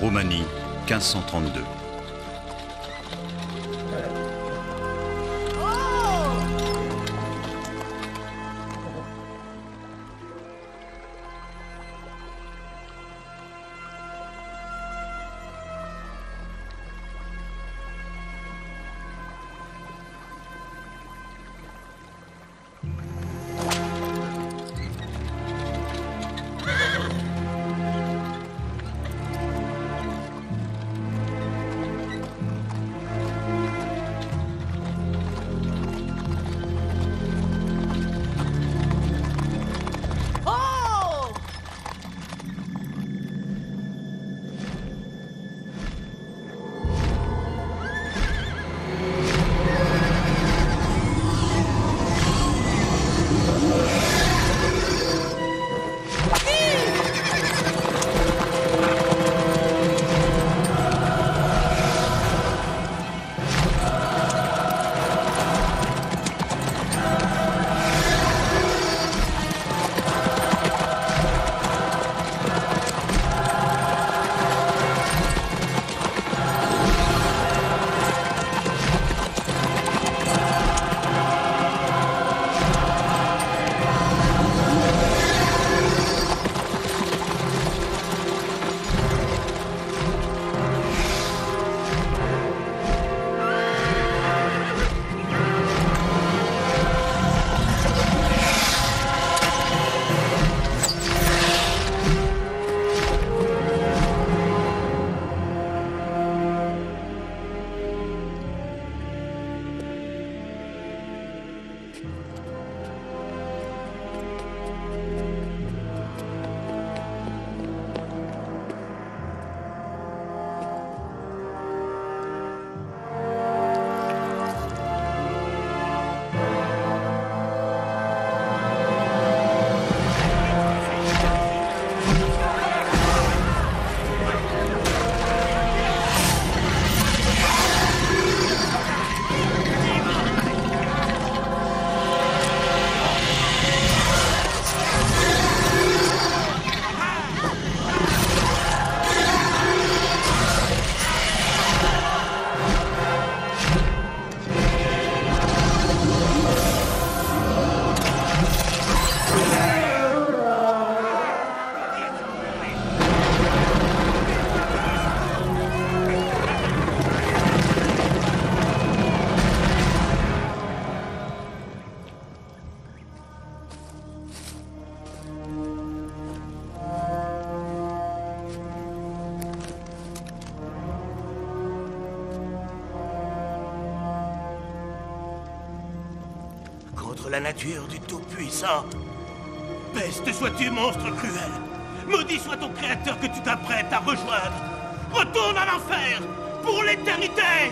Roumanie, 1532. La nature du Tout-Puissant. Peste sois-tu, monstre cruel. Maudit soit ton créateur que tu t'apprêtes à rejoindre. Retourne en enfer pour l'éternité.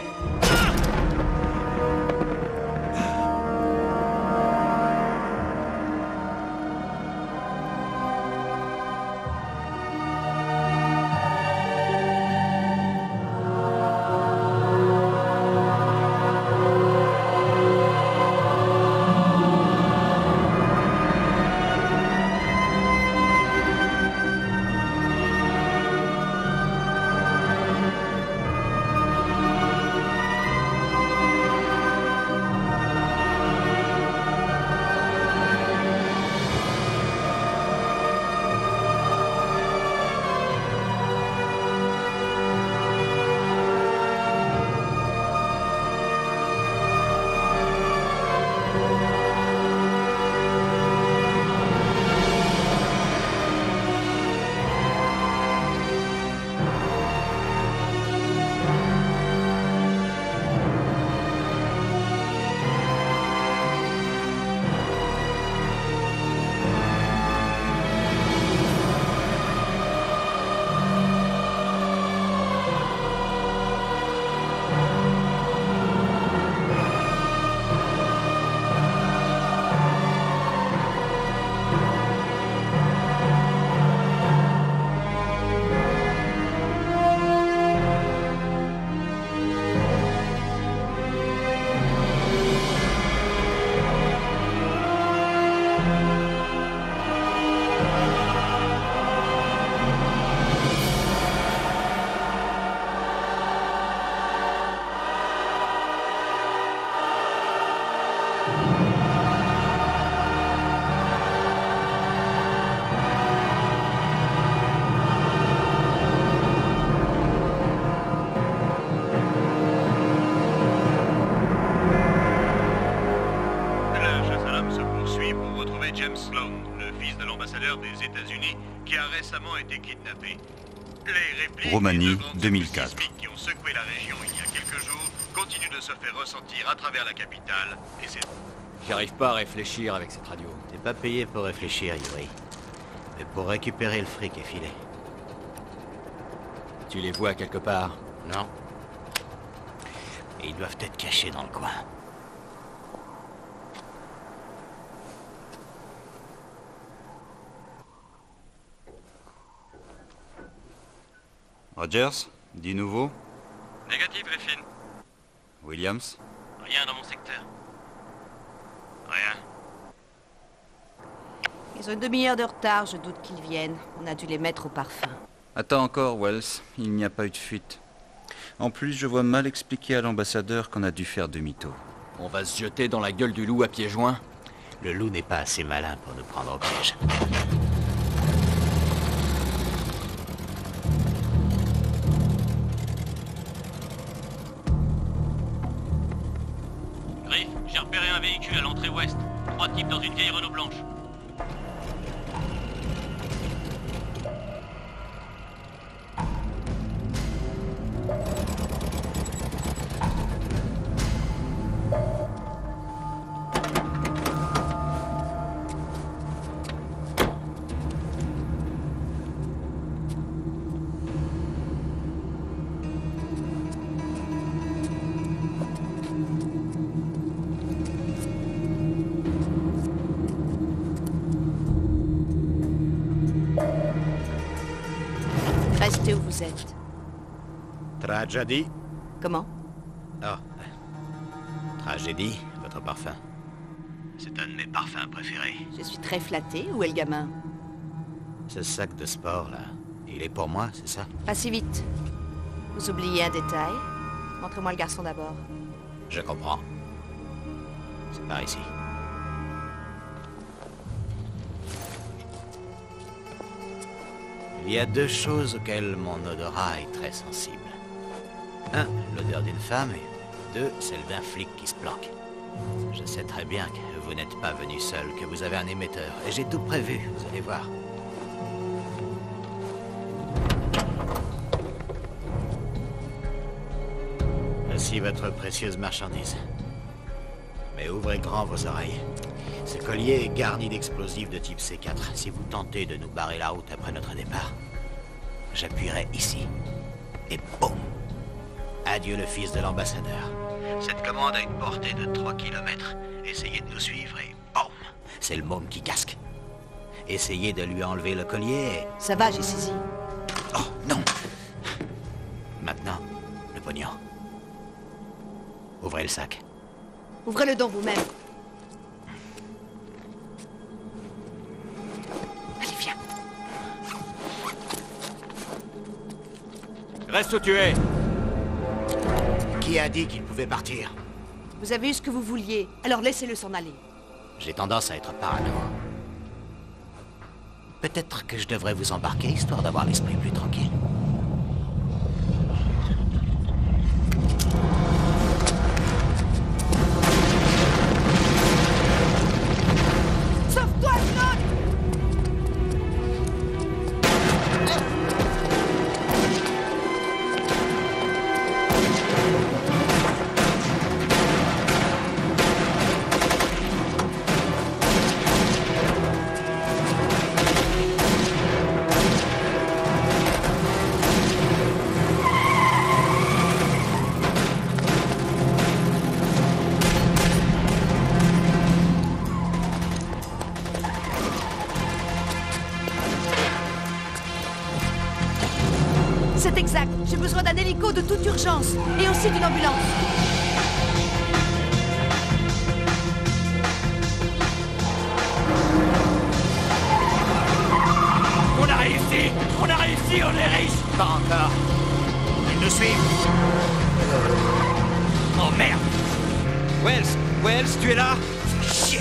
l'ambassadeur des États-Unis qui a récemment été kidnappé. Les répliques Roumanie, des deux grandes 2004. sismiques qui ont secoué la région il y a quelques jours continuent de se faire ressentir à travers la capitale. Et c'est... J'arrive pas à réfléchir avec cette radio. T'es pas payé pour réfléchir, Yuri. Mais pour récupérer le fric et filer. Tu les vois quelque part? Non. Et ils doivent être cachés dans le coin. Rogers, dis nouveau. Négatif, Griffin. Williams. Rien dans mon secteur. Rien. Ils ont une demi-heure de retard, je doute qu'ils viennent. On a dû les mettre au parfum. Attends encore, Wells. Il n'y a pas eu de fuite. En plus, je vois mal expliquer à l'ambassadeur qu'on a dû faire demi-tour. On va se jeter dans la gueule du loup à pieds joints? Le loup n'est pas assez malin pour nous prendre au piège. Griff, j'ai repéré un véhicule à l'entrée ouest. 3 types dans une vieille Renault blanche. Restez où vous êtes. Tragédie. Comment? Oh. Tragédie, votre parfum. C'est un de mes parfums préférés. Je suis très flattée. Où est le gamin? Ce sac de sport, là, il est pour moi, c'est ça? Pas si vite. Vous oubliez un détail. Montrez-moi le garçon d'abord. Je comprends. C'est par ici. Il y a 2 choses auxquelles mon odorat est très sensible. 1, l'odeur d'une femme, et 2, celle d'un flic qui se planque. Je sais très bien que vous n'êtes pas venu seul, que vous avez un émetteur, et j'ai tout prévu, vous allez voir. Voici votre précieuse marchandise. Mais ouvrez grand vos oreilles. Ce collier est garni d'explosifs de type C4. Si vous tentez de nous barrer la route après notre départ, j'appuierai ici. Et boum! Adieu le fils de l'ambassadeur. Cette commande a une portée de 3 km. Essayez de nous suivre et boum! C'est le môme qui casque. Essayez de lui enlever le collier et... Ça va, j'ai saisi. Oh, non! Maintenant, le pognon. Ouvrez le sac. Ouvrez-le donc vous-même. Allez, viens. Reste où tu es! Qui a dit qu'il pouvait partir? Vous avez eu ce que vous vouliez, alors laissez-le s'en aller. J'ai tendance à être parano. Peut-être que je devrais vous embarquer, histoire d'avoir l'esprit plus tranquille. Sauve-toi, Claude! C'est exact. J'ai besoin d'un hélico de toute urgence. Et aussi d'une ambulance. On a réussi! On a réussi, on est riche! Pas encore. Ils nous suivent. Oh merde! Wells, tu es là? Chier.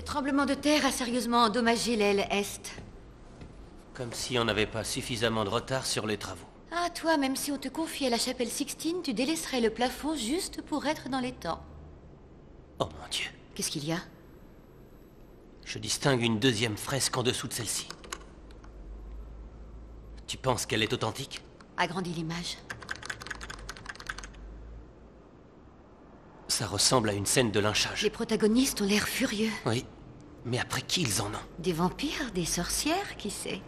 Le tremblement de terre a sérieusement endommagé l'aile Est. Comme si on n'avait pas suffisamment de retard sur les travaux. Ah, toi, même si on te confiait la chapelle Sixtine, tu délaisserais le plafond juste pour être dans les temps. Oh mon Dieu. Qu'est-ce qu'il y a? Je distingue une deuxième fresque en dessous de celle-ci. Tu penses qu'elle est authentique? Agrandis l'image. Ça ressemble à une scène de lynchage. Les protagonistes ont l'air furieux. Oui, mais après qui ils en ont? Des vampires, des sorcières, qui sait?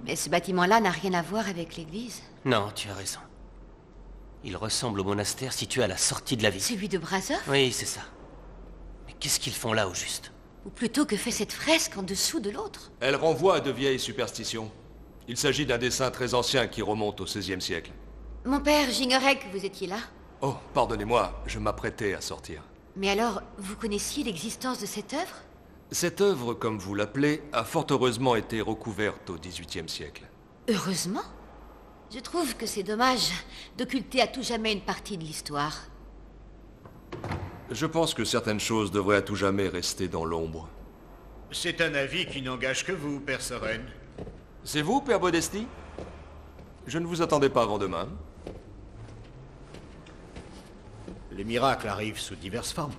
Mais ce bâtiment-là n'a rien à voir avec l'église. Non, tu as raison. Il ressemble au monastère situé à la sortie de la ville. Celui de Brazov? Oui, c'est ça. Mais qu'est-ce qu'ils font là, au juste? Ou plutôt que fait cette fresque en dessous de l'autre? Elle renvoie à de vieilles superstitions. Il s'agit d'un dessin très ancien qui remonte au XVIe siècle. Mon père, j'ignorais que vous étiez là. Oh, pardonnez-moi, je m'apprêtais à sortir. Mais alors, vous connaissiez l'existence de cette œuvre? Cette œuvre, comme vous l'appelez, a fort heureusement été recouverte au XVIIIe siècle. Heureusement. Je trouve que c'est dommage d'occulter à tout jamais une partie de l'histoire. Je pense que certaines choses devraient à tout jamais rester dans l'ombre. C'est un avis qui n'engage que vous, Père Soren. C'est vous, Père Bodesti? Je ne vous attendais pas avant demain. Les miracles arrivent sous diverses formes.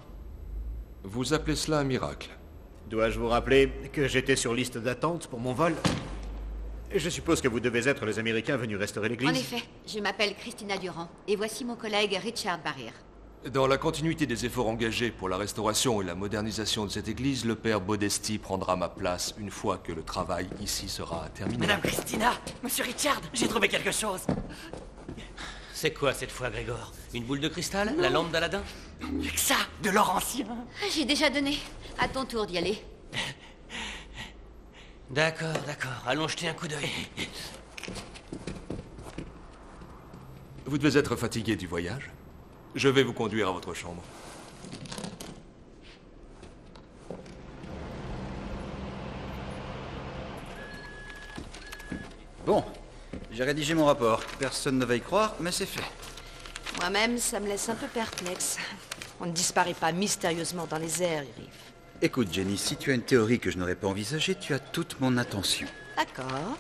Vous appelez cela un miracle? Dois-je vous rappeler que j'étais sur liste d'attente pour mon vol? Et je suppose que vous devez être les Américains venus restaurer l'église. En effet, je m'appelle Christina Durand, et voici mon collègue Richard Barrier. Dans la continuité des efforts engagés pour la restauration et la modernisation de cette église, le Père Bodesti prendra ma place une fois que le travail ici sera terminé. Madame Christina, Monsieur Richard, j'ai trouvé quelque chose. C'est quoi cette fois, Grégor? Une boule de cristal? La lampe d'Aladin? Que ça, de l'or ancien. J'ai déjà donné. À ton tour d'y aller. D'accord, d'accord. Allons jeter un coup d'œil. Vous devez être fatigué du voyage. Je vais vous conduire à votre chambre. Bon, j'ai rédigé mon rapport. Personne ne va y croire, mais c'est fait. Moi-même, ça me laisse un peu perplexe. On ne disparaît pas mystérieusement dans les airs, Irif. Écoute, Jenny, si tu as une théorie que je n'aurais pas envisagée, tu as toute mon attention. D'accord.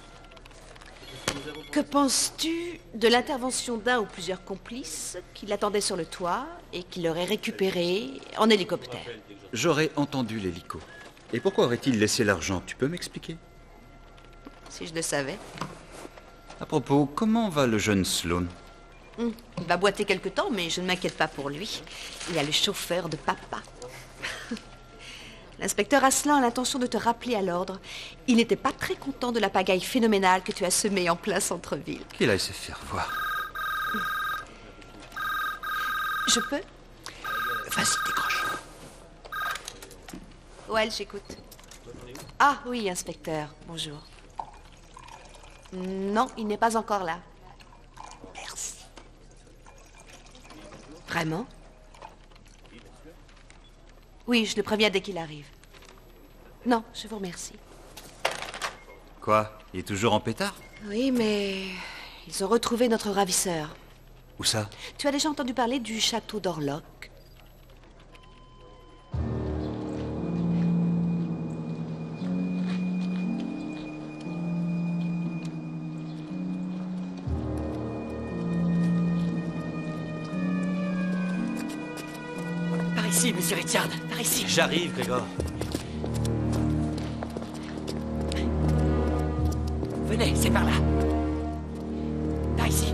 Que penses-tu de l'intervention d'un ou plusieurs complices qui l'attendaient sur le toit et qui l'auraient récupéré en hélicoptère? J'aurais entendu l'hélico. Et pourquoi aurait-il laissé l'argent? Tu peux m'expliquer? Si je le savais. À propos, comment va le jeune Sloan? Il va boiter quelque temps, mais je ne m'inquiète pas pour lui. Il a le chauffeur de papa. L'inspecteur Asselin a l'intention de te rappeler à l'ordre. Il n'était pas très content de la pagaille phénoménale que tu as semée en plein centre-ville. Qu'il aille se faire voir. Je peux? Vas-y, décroche. Ouais, j'écoute. Ah oui, inspecteur, bonjour. Non, il n'est pas encore là. Merci. Vraiment? Oui, je le préviens dès qu'il arrive. Non, je vous remercie. Quoi? Il est toujours en pétard? Oui, mais ils ont retrouvé notre ravisseur. Où ça? Tu as déjà entendu parler du château d'Orlok? Par ici, Monsieur Richard, par ici. J'arrive, Grégor. Venez, c'est par là. Par ici.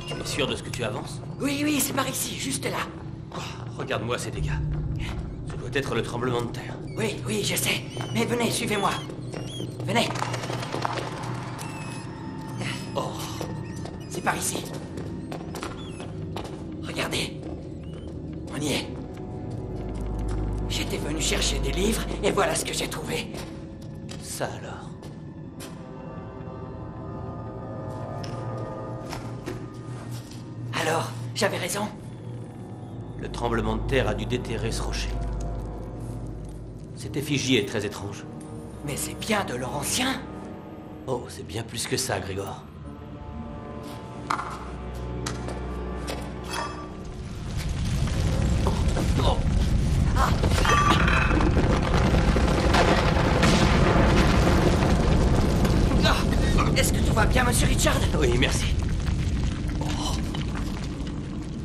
Tu es sûr de ce que tu avances? Oui, oui, c'est par ici, juste là. Oh, regarde-moi ces dégâts. Ce doit être le tremblement de terre. Oui, oui, je sais. Mais venez, suivez-moi. Venez. Oh, c'est par ici. Regardez. On y est. J'étais venu chercher des livres et voilà ce que j'ai trouvé. Ça alors. Alors, j'avais raison. Le tremblement de terre a dû déterrer ce rocher. Cette effigie est très étrange. Mais c'est bien de l'or ancien. Oh, c'est bien plus que ça, Grégor. va bien, monsieur Richard? Oui, merci. Oh.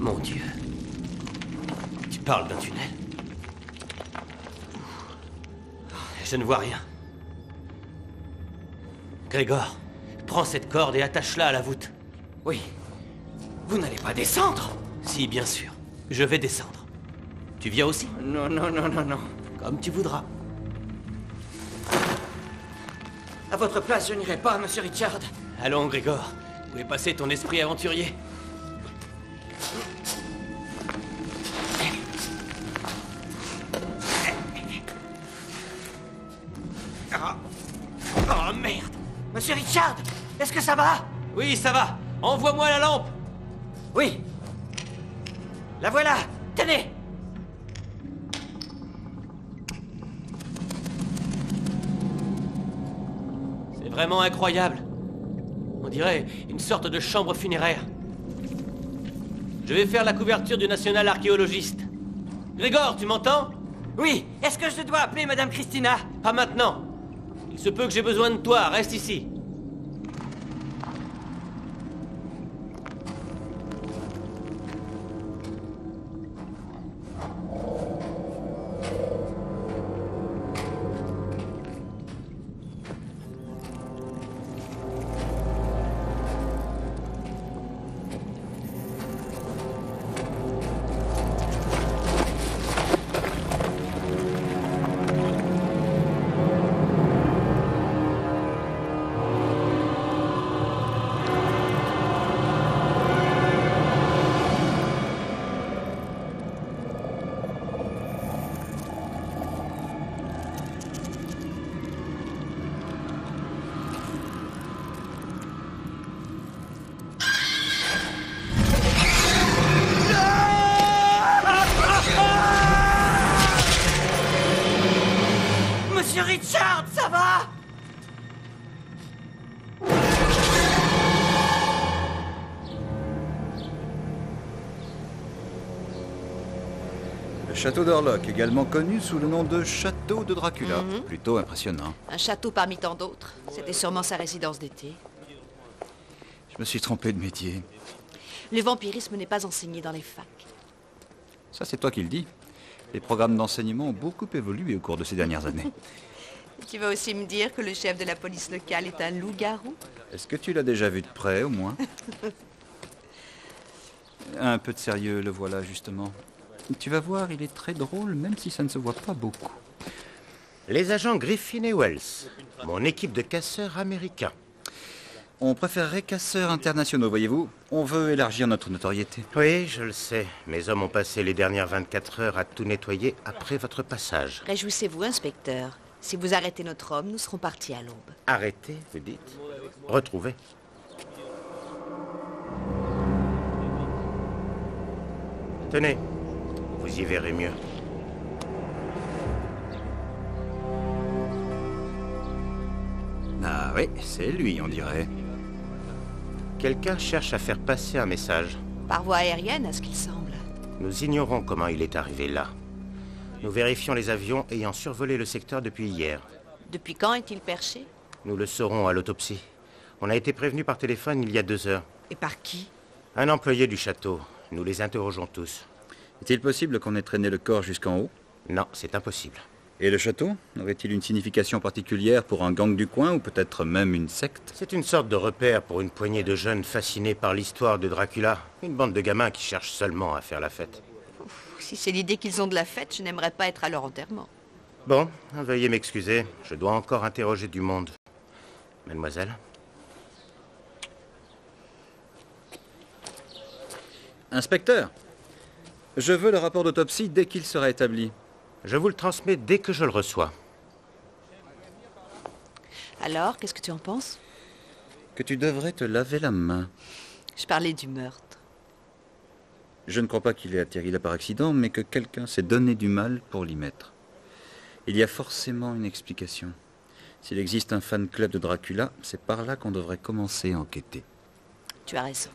Mon Dieu. Tu parles d'un tunnel? Je ne vois rien. Grégor, prends cette corde et attache-la à la voûte. Oui. Vous n'allez pas descendre? Si, bien sûr. Je vais descendre. Tu viens aussi? Non, non, non, non, non. Comme tu voudras. À votre place, je n'irai pas, monsieur Richard. Allons, Grégor. Où est passé ton esprit aventurier? Oh, merde. Monsieur Richard, est-ce que ça va? Oui, ça va. Envoie-moi la lampe. Oui. La voilà. Tenez. C'est vraiment incroyable. On dirait une sorte de chambre funéraire. Je vais faire la couverture du National Archéologiste. Grégor, tu m'entends? Oui. Est-ce que je dois appeler Madame Christina? Pas maintenant. Il se peut que j'ai besoin de toi. Reste ici. Monsieur Richard, ça va? Le château d'Orlok, également connu sous le nom de château de Dracula. Plutôt impressionnant. Un château parmi tant d'autres. C'était sûrement sa résidence d'été. Je me suis trompé de métier. Le vampirisme n'est pas enseigné dans les facs. Ça, c'est toi qui le dis. Les programmes d'enseignement ont beaucoup évolué au cours de ces dernières années. Tu vas aussi me dire que le chef de la police locale est un loup-garou? Est-ce que tu l'as déjà vu de près, au moins? Un peu de sérieux, le voilà, justement. Tu vas voir, il est très drôle, même si ça ne se voit pas beaucoup. Les agents Griffin et Wells, mon équipe de casseurs américains. On préférerait casseurs internationaux, voyez-vous. On veut élargir notre notoriété. Oui, je le sais. Mes hommes ont passé les dernières 24 heures à tout nettoyer après votre passage. Réjouissez-vous, inspecteur. Si vous arrêtez notre homme, nous serons partis à l'aube. Arrêtez, vous dites? Retrouvez. Tenez, vous y verrez mieux. Ah oui, c'est lui, on dirait. Quelqu'un cherche à faire passer un message. Par voie aérienne, à ce qu'il semble. Nous ignorons comment il est arrivé là. Nous vérifions les avions ayant survolé le secteur depuis hier. Depuis quand est-il perché? Nous le saurons à l'autopsie. On a été prévenu par téléphone il y a 2 heures. Et par qui? Un employé du château. Nous les interrogeons tous. Est-il possible qu'on ait traîné le corps jusqu'en haut? Non, c'est impossible. Et le château? Aurait-il une signification particulière pour un gang du coin ou peut-être même une secte? C'est une sorte de repère pour une poignée de jeunes fascinés par l'histoire de Dracula. Une bande de gamins qui cherchent seulement à faire la fête. Si c'est l'idée qu'ils ont de la fête, je n'aimerais pas être à leur enterrement. Bon, veuillez m'excuser. Je dois encore interroger du monde. Mademoiselle? Inspecteur, je veux le rapport d'autopsie dès qu'il sera établi. Je vous le transmets dès que je le reçois. Alors, qu'est-ce que tu en penses? Que tu devrais te laver la main. Je parlais du meurtre. Je ne crois pas qu'il ait atterri là par accident, mais que quelqu'un s'est donné du mal pour l'y mettre. Il y a forcément une explication. S'il existe un fan club de Dracula, c'est par là qu'on devrait commencer à enquêter. Tu as raison.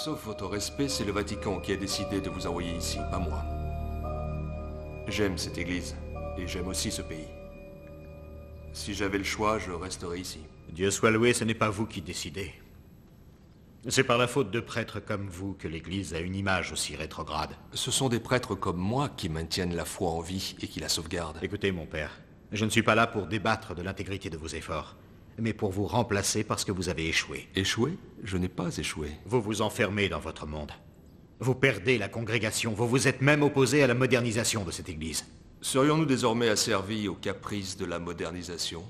Sauf votre respect, c'est le Vatican qui a décidé de vous envoyer ici, pas moi. J'aime cette église, et j'aime aussi ce pays. Si j'avais le choix, je resterais ici. Dieu soit loué, ce n'est pas vous qui décidez. C'est par la faute de prêtres comme vous que l'église a une image aussi rétrograde. Ce sont des prêtres comme moi qui maintiennent la foi en vie et qui la sauvegardent. Écoutez, mon père, je ne suis pas là pour débattre de l'intégrité de vos efforts, mais pour vous remplacer parce que vous avez échoué. Échoué? Je n'ai pas échoué. Vous vous enfermez dans votre monde. Vous perdez la congrégation, vous vous êtes même opposé à la modernisation de cette église. Serions-nous désormais asservis aux caprices de la modernisation?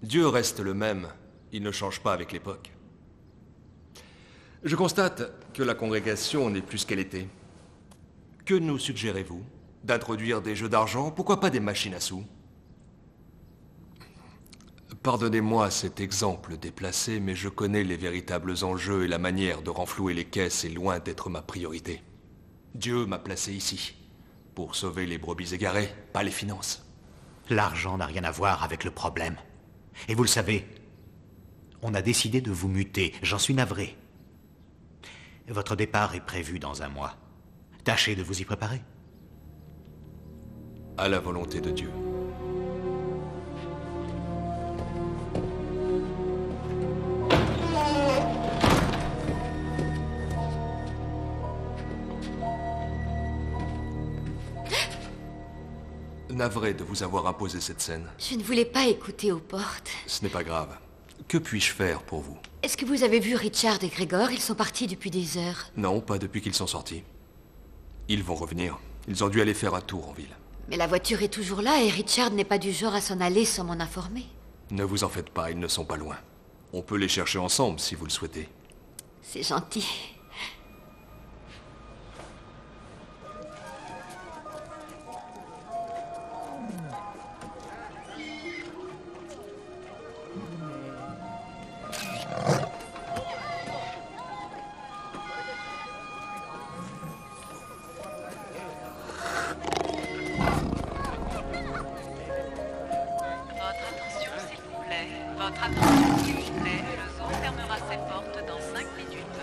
Dieu reste le même, il ne change pas avec l'époque. Je constate que la congrégation n'est plus ce qu'elle était. Que nous suggérez-vous? D'introduire des jeux d'argent? Pourquoi pas des machines à sous? Pardonnez-moi cet exemple déplacé, mais je connais les véritables enjeux et la manière de renflouer les caisses est loin d'être ma priorité. Dieu m'a placé ici, pour sauver les brebis égarées, pas les finances. L'argent n'a rien à voir avec le problème. Et vous le savez, on a décidé de vous muter, j'en suis navré. Votre départ est prévu dans 1 mois. Tâchez de vous y préparer. À la volonté de Dieu. Navré de vous avoir imposé cette scène. Je ne voulais pas écouter aux portes. Ce n'est pas grave. Que puis-je faire pour vous? Est-ce que vous avez vu Richard et Grégor? Ils sont partis depuis des heures. Non, pas depuis qu'ils sont sortis. Ils vont revenir. Ils ont dû aller faire un tour en ville. Mais la voiture est toujours là et Richard n'est pas du genre à s'en aller sans m'en informer. Ne vous en faites pas, ils ne sont pas loin. On peut les chercher ensemble si vous le souhaitez. C'est gentil. Votre attention, s'il vous plaît. Le zoo fermera ses portes dans 5 minutes.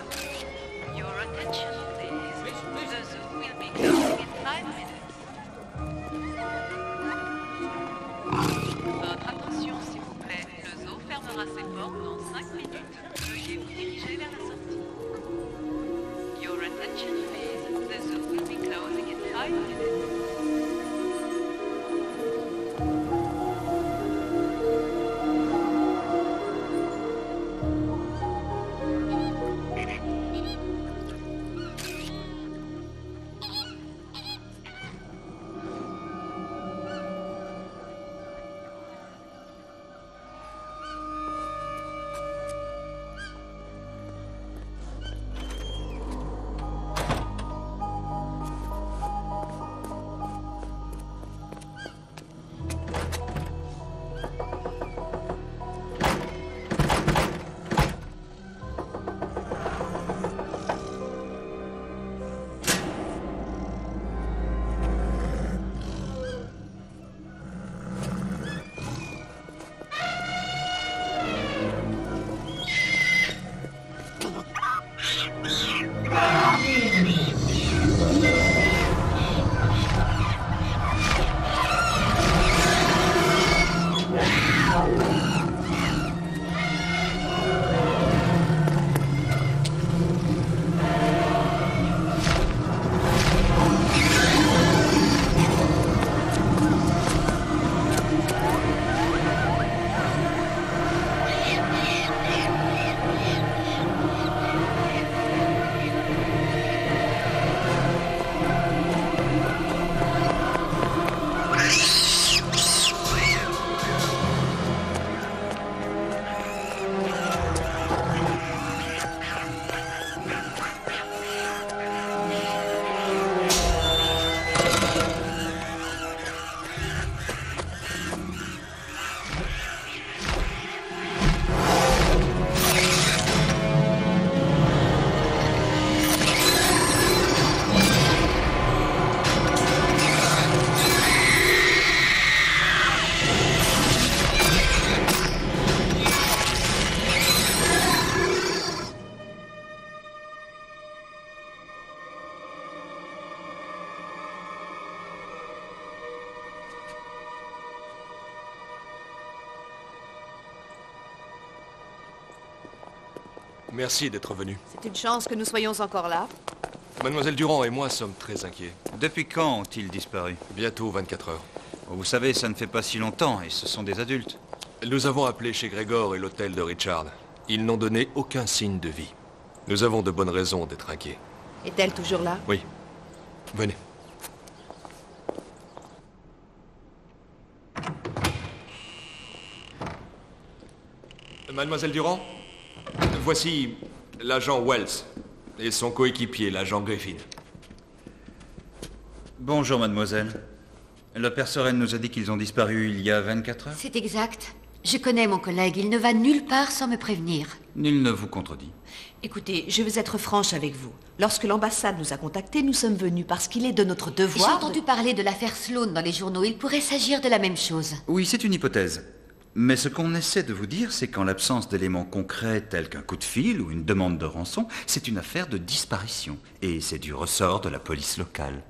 Your attention, please. The zoo will be closing in 5 minutes. Votre attention, s'il vous plaît. Le zoo fermera ses portes dans 5 minutes. Veuillez vous diriger vers la sortie. Your attention, please. The zoo will be closing in 5 minutes. Merci d'être venu. C'est une chance que nous soyons encore là. Mademoiselle Durand et moi sommes très inquiets. Depuis quand ont-ils disparu? Bientôt 24 heures. Vous savez, ça ne fait pas si longtemps, et ce sont des adultes. Nous avons appelé chez Grégor et l'hôtel de Richard. Ils n'ont donné aucun signe de vie. Nous avons de bonnes raisons d'être inquiets. Est-elle toujours là? Oui. Venez. Mademoiselle Durand, voici l'agent Wells et son coéquipier, l'agent Griffin. Bonjour, mademoiselle. Le père Soren nous a dit qu'ils ont disparu il y a 24 heures. C'est exact. Je connais mon collègue, il ne va nulle part sans me prévenir. Nul ne vous contredit. Écoutez, je vais être franche avec vous. Lorsque l'ambassade nous a contactés, nous sommes venus parce qu'il est de notre J'ai devoir... entendu parler de l'affaire Sloan dans les journaux. Il pourrait s'agir de la même chose. Oui, c'est une hypothèse. Mais ce qu'on essaie de vous dire, c'est qu'en l'absence d'éléments concrets tels qu'un coup de fil ou une demande de rançon, c'est une affaire de disparition. Et c'est du ressort de la police locale.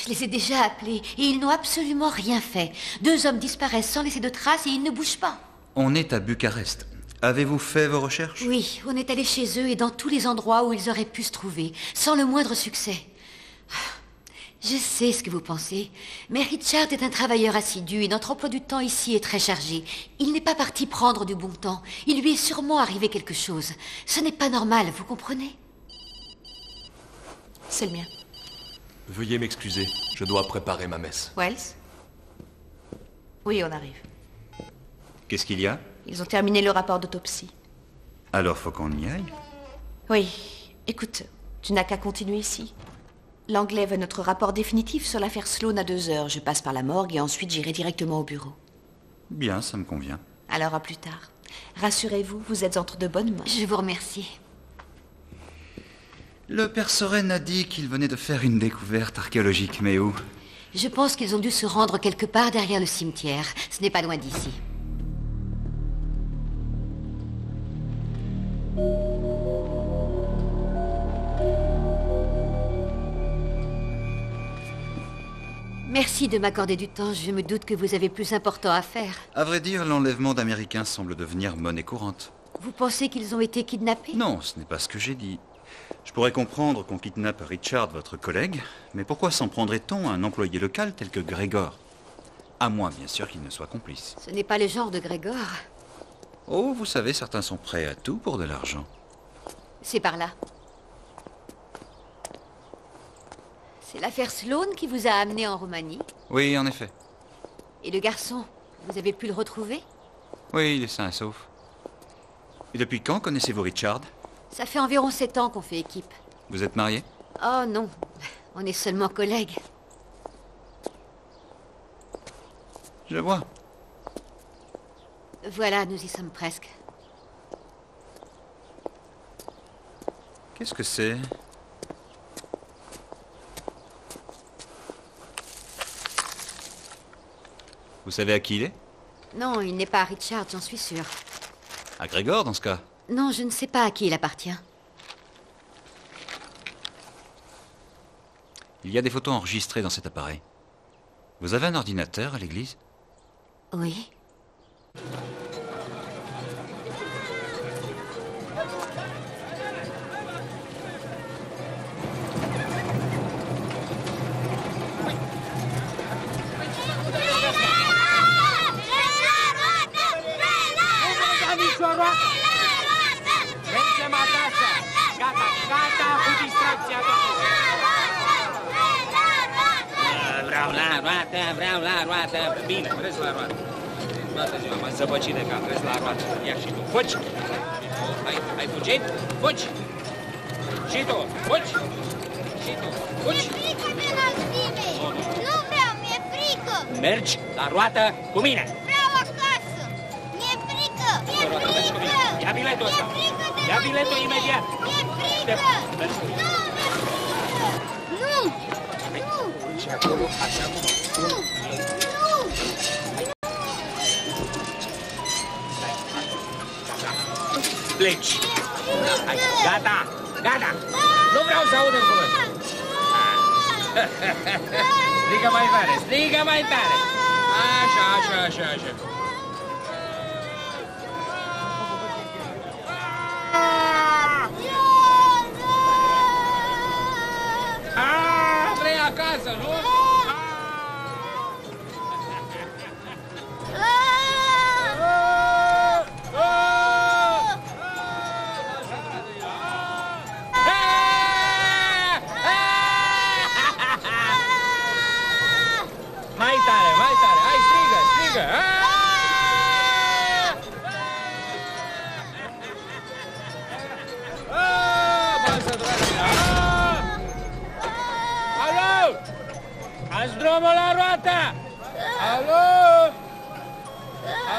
Je les ai déjà appelés et ils n'ont absolument rien fait. 2 hommes disparaissent sans laisser de traces et ils ne bougent pas. On est à Bucarest. Avez-vous fait vos recherches? Oui, on est allé chez eux et dans tous les endroits où ils auraient pu se trouver, sans le moindre succès. Je sais ce que vous pensez, mais Richard est un travailleur assidu et notre emploi du temps ici est très chargé. Il n'est pas parti prendre du bon temps. Il lui est sûrement arrivé quelque chose. Ce n'est pas normal, vous comprenez? C'est le mien. Veuillez m'excuser, je dois préparer ma messe. Wells? Oui, on arrive. Qu'est-ce qu'il y a? Ils ont terminé le rapport d'autopsie. Alors faut qu'on y aille. Oui. Écoute, tu n'as qu'à continuer ici. L'anglais veut notre rapport définitif sur l'affaire Sloan à 2 heures. Je passe par la morgue et ensuite j'irai directement au bureau. Bien, ça me convient. Alors à plus tard. Rassurez-vous, vous êtes entre de bonnes mains. Je vous remercie. Le père Soren a dit qu'il venait de faire une découverte archéologique, mais où? Je pense qu'ils ont dû se rendre quelque part derrière le cimetière. Ce n'est pas loin d'ici. Merci de m'accorder du temps. Je me doute que vous avez plus important à faire. À vrai dire, l'enlèvement d'Américains semble devenir monnaie courante. Vous pensez qu'ils ont été kidnappés? Non, ce n'est pas ce que j'ai dit. Je pourrais comprendre qu'on kidnappe Richard, votre collègue, mais pourquoi s'en prendrait-on à un employé local tel que Grégor? À moins, bien sûr, qu'il ne soit complice. Ce n'est pas le genre de Grégor. Oh, vous savez, certains sont prêts à tout pour de l'argent. C'est par là. C'est l'affaire Sloan qui vous a amené en Roumanie? Oui, en effet. Et le garçon, vous avez pu le retrouver? Oui, il est sain et sauf. Et depuis quand connaissez-vous Richard? Ça fait environ 7 ans qu'on fait équipe. Vous êtes mariés? Oh non, on est seulement collègues. Je vois. Voilà, nous y sommes presque. Qu'est-ce que c'est? Vous savez à qui il est? Non, il n'est pas à Richard, j'en suis sûre. À Grégor, dans ce cas. Non, je ne sais pas à qui il appartient. Il y a des photos enregistrées dans cet appareil. Vous avez un ordinateur à l'église? Oui. Mergem acasă! Gata, gata cu distracția toată! Vreau la roată, vreau la roată! Bine, vreți la roată! Toată ziua m-ați zăbăcit de cap, vreți la roată! Ia și tu, fugi! Ai fugit? Fugi! Și tu, fugi! Și tu, fugi! Mi-e frică de înălțime! Nu vreau, mi-e frică! Mergi la roată cu mine! Vreau acasă! Mi-e frică! Mi-e frică! Ia biletul ăsta! Ia biletul imediat! Mi-e frică! Mergi cu mine! Nu, mi-e frică! Nu! Nu! Și acolo, așa cum... Nu! Pleci! Hai, gata! Gata! Nu vreau să aud în cuvânt! Strigă mai tare! Strigă mai tare! Așa, așa, așa, așa! ça joue. Mai tare, hai strigă. Alo! Ați drumul la roată! Alo!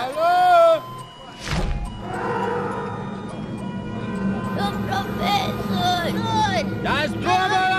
Alo! Domn profesor! Dați drumul la...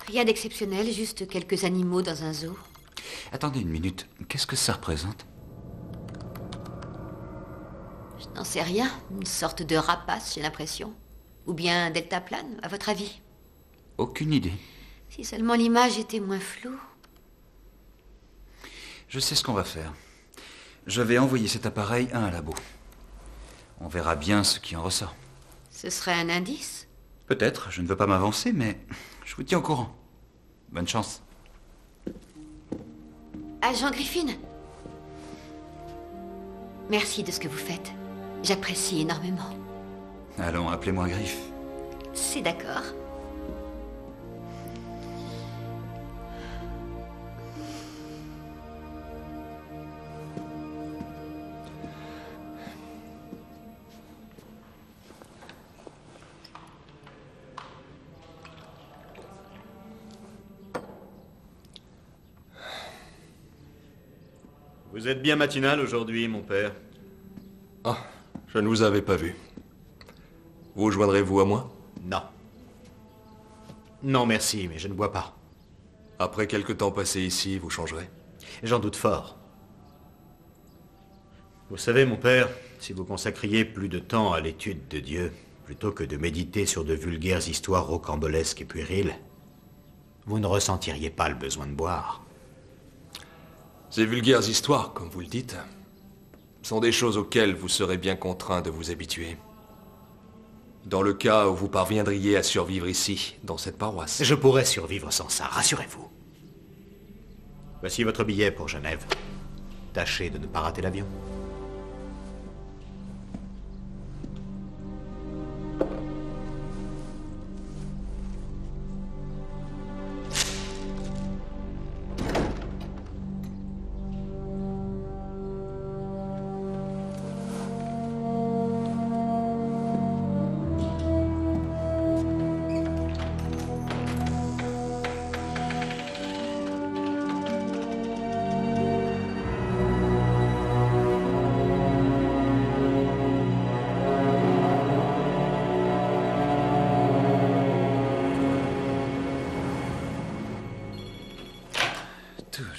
Rien d'exceptionnel, juste quelques animaux dans un zoo. Attendez une minute, qu'est-ce que ça représente? Je n'en sais rien. Une sorte de rapace, j'ai l'impression. Ou bien un deltaplane, à votre avis? Aucune idée. Si seulement l'image était moins floue. Je sais ce qu'on va faire. Je vais envoyer cet appareil à un labo. On verra bien ce qui en ressort. Ce serait un indice? Peut-être, je ne veux pas m'avancer, mais je vous tiens au courant. Bonne chance. Agent Griffin. Merci de ce que vous faites. J'apprécie énormément. Allons, appelez-moi Griff. C'est d'accord. Vous êtes bien matinal aujourd'hui, mon père. Ah, je ne vous avais pas vu. Vous joindrez-vous à moi? Non. Non, merci, mais je ne bois pas. Après quelque temps passé ici, vous changerez? J'en doute fort. Vous savez, mon père, si vous consacriez plus de temps à l'étude de Dieu, plutôt que de méditer sur de vulgaires histoires rocambolesques et puériles, vous ne ressentiriez pas le besoin de boire. Ces vulgaires histoires, comme vous le dites, sont des choses auxquelles vous serez bien contraint de vous habituer. Dans le cas où vous parviendriez à survivre ici, dans cette paroisse. Je pourrais survivre sans ça, rassurez-vous. Voici votre billet pour Genève. Tâchez de ne pas rater l'avion.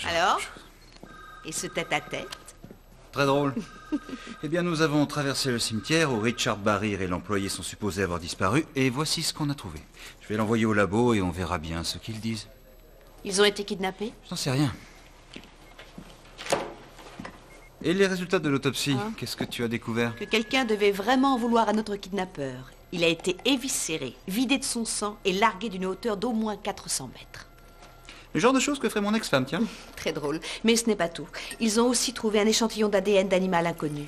Alors? Et ce tête-à-tête? Très drôle. Eh bien, nous avons traversé le cimetière où Richard Barryer et l'employé sont supposés avoir disparu, et voici ce qu'on a trouvé. Je vais l'envoyer au labo et on verra bien ce qu'ils disent. Ils ont été kidnappés? J'en sais rien. Et les résultats de l'autopsie, qu'est-ce que tu as découvert? Que quelqu'un devait vraiment en vouloir à notre kidnappeur. Il a été éviscéré, vidé de son sang et largué d'une hauteur d'au moins 400 mètres. Le genre de choses que ferait mon ex-femme, tiens. Très drôle. Mais ce n'est pas tout. Ils ont aussi trouvé un échantillon d'ADN d'animal inconnu.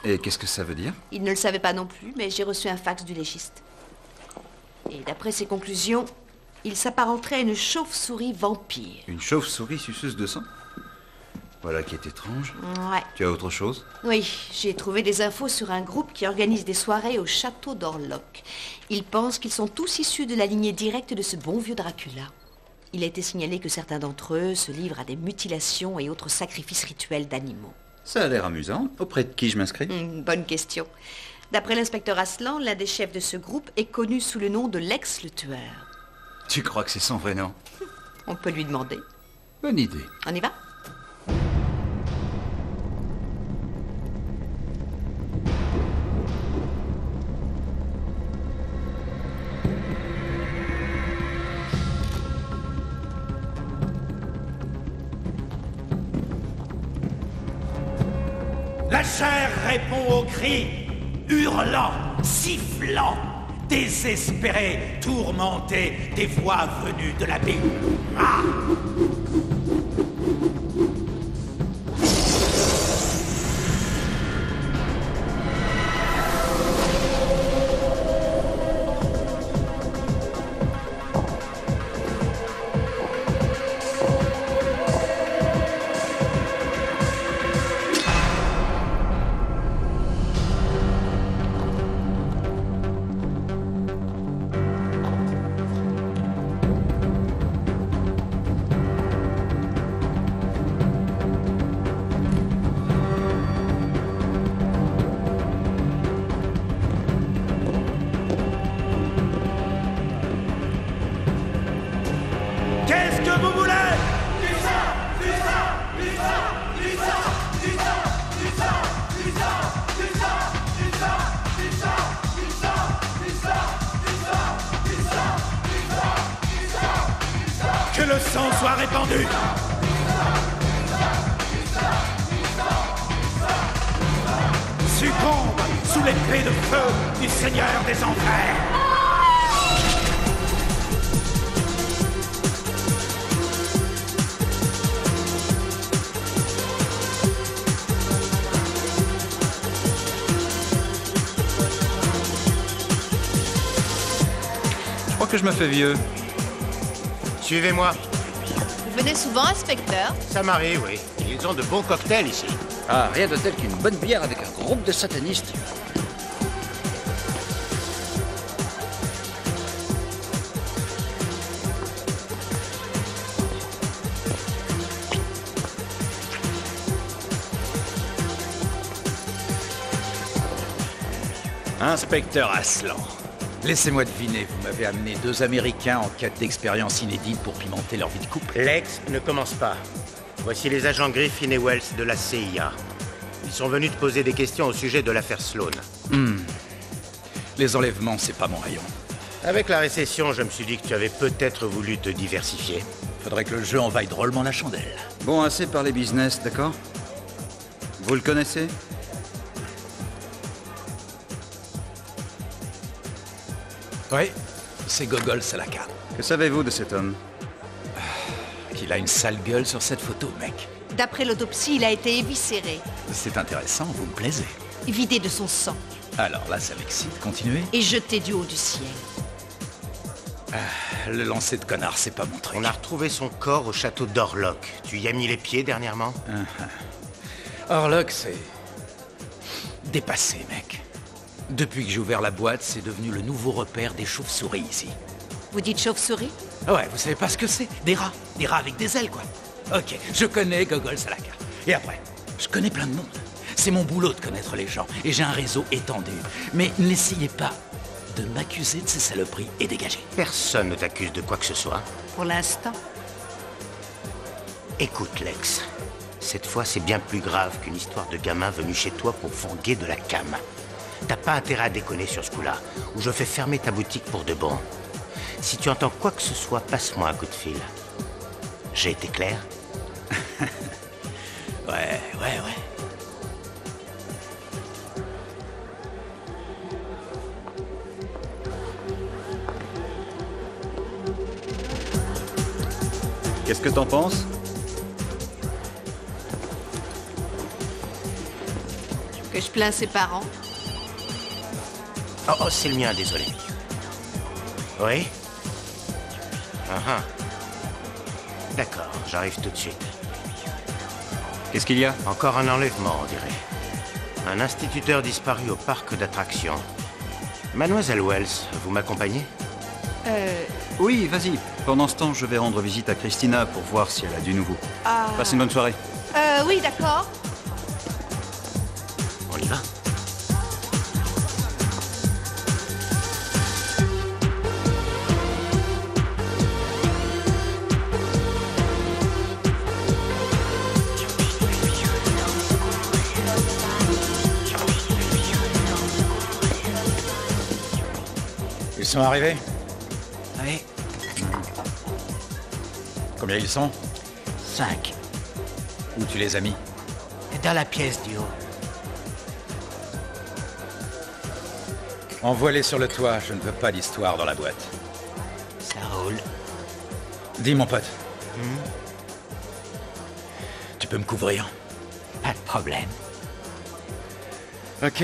Et qu'est-ce que ça veut dire? Ils ne le savaient pas non plus, mais j'ai reçu un fax du légiste. Et d'après ses conclusions, il s'apparenterait à une chauve-souris vampire. Une chauve-souris suceuse de sang? Voilà qui est étrange. Ouais. Tu as autre chose? Oui, j'ai trouvé des infos sur un groupe qui organise des soirées au château d'Orlok. Ils pensent qu'ils sont tous issus de la lignée directe de ce bon vieux Dracula. Il a été signalé que certains d'entre eux se livrent à des mutilations et autres sacrifices rituels d'animaux. Ça a l'air amusant. Auprès de qui je m'inscris? Bonne question. D'après l'inspecteur Aslan, l'un des chefs de ce groupe est connu sous le nom de Lex le tueur. Tu crois que c'est son vrai nom? On peut lui demander. Bonne idée. On y va? La chair répond aux cris, hurlant, sifflant, désespéré, tourmenté des voix venues de l'abîme. Ah! Qu'est-ce que vous voulez? Du sang! Du sang! Du sang! Du sang! Du sang! Du sang! Du sang! Du sang! Du sang! Du sang! Du sang! Du sang! Du sang! Du sang! Du sang! Du sang! Du sang! Que le sang soit répandu! Succombe sous l'épée de feu du Seigneur des Enfers! Je crois que je me fais vieux. Suivez-moi. Vous venez souvent, inspecteur? Ça m'arrive, oui. Ils ont de bons cocktails ici. Ah, rien de tel qu'une bonne bière avec un groupe de satanistes. Inspecteur Aslan, laissez-moi deviner, vous m'avez amené 2 Américains en quête d'expérience inédite pour pimenter leur vie de couple. Lex, ne commence pas. Voici les agents Griffin et Wells de la CIA. Ils sont venus te poser des questions au sujet de l'affaire Sloan. Les enlèvements, c'est pas mon rayon. Avec la récession, je me suis dit que tu avais peut-être voulu te diversifier. Faudrait que le jeu en vaille drôlement la chandelle. Bon, assez parler business, d'accord? Vous le connaissez? Oui, c'est Gogol Salaka. Que savez-vous de cet homme? Qu'il a une sale gueule sur cette photo, mec. D'après l'autopsie, il a été éviscéré, C'est intéressant, vous me plaisez. vidé de son sang Alors là, ça m'excite, continuez. et jeté du haut du ciel. Le lancer de connard, c'est pas mon truc. On a retrouvé son corps au château d'Orlok. Tu y as mis les pieds dernièrement? Orlok, c'est... dépassé, mec. Depuis que j'ai ouvert la boîte, c'est devenu le nouveau repère des chauves-souris ici. Vous dites chauve-souris? Ouais, vous savez pas ce que c'est? Des rats avec des ailes, quoi. Ok, je connais Gogol Salaka. Et après, je connais plein de monde. C'est mon boulot de connaître les gens, et j'ai un réseau étendu. Mais n'essayez pas de m'accuser de ces saloperies et dégagez. Personne ne t'accuse de quoi que ce soit. Pour l'instant. Écoute, Lex. Cette fois, c'est bien plus grave qu'une histoire de gamin venu chez toi pour fourguer de la cam. T'as pas intérêt à déconner sur ce coup-là, ou je fais fermer ta boutique pour de bon. Si tu entends quoi que ce soit, passe-moi un coup de fil. J'ai été clair? Ouais. Qu'est-ce que t'en penses? Que je plains ses parents. Oh, c'est le mien, désolé. Oui? D'accord, j'arrive tout de suite. Qu'est-ce qu'il y a? Encore un enlèvement, on dirait. Un instituteur disparu au parc d'attractions. Mademoiselle Wells, vous m'accompagnez? Oui, vas-y. Pendant ce temps, je vais rendre visite à Christina pour voir si elle a du nouveau. Ah. Passez une bonne soirée. Oui, d'accord. sont arrivés? Oui. Combien ils sont? 5. Où tu les as mis? Dans la pièce du haut. Envoie-les sur le toit, je ne veux pas d'histoire dans la boîte. Ça roule. Dis, mon pote. Tu peux me couvrir? Pas de problème. Ok.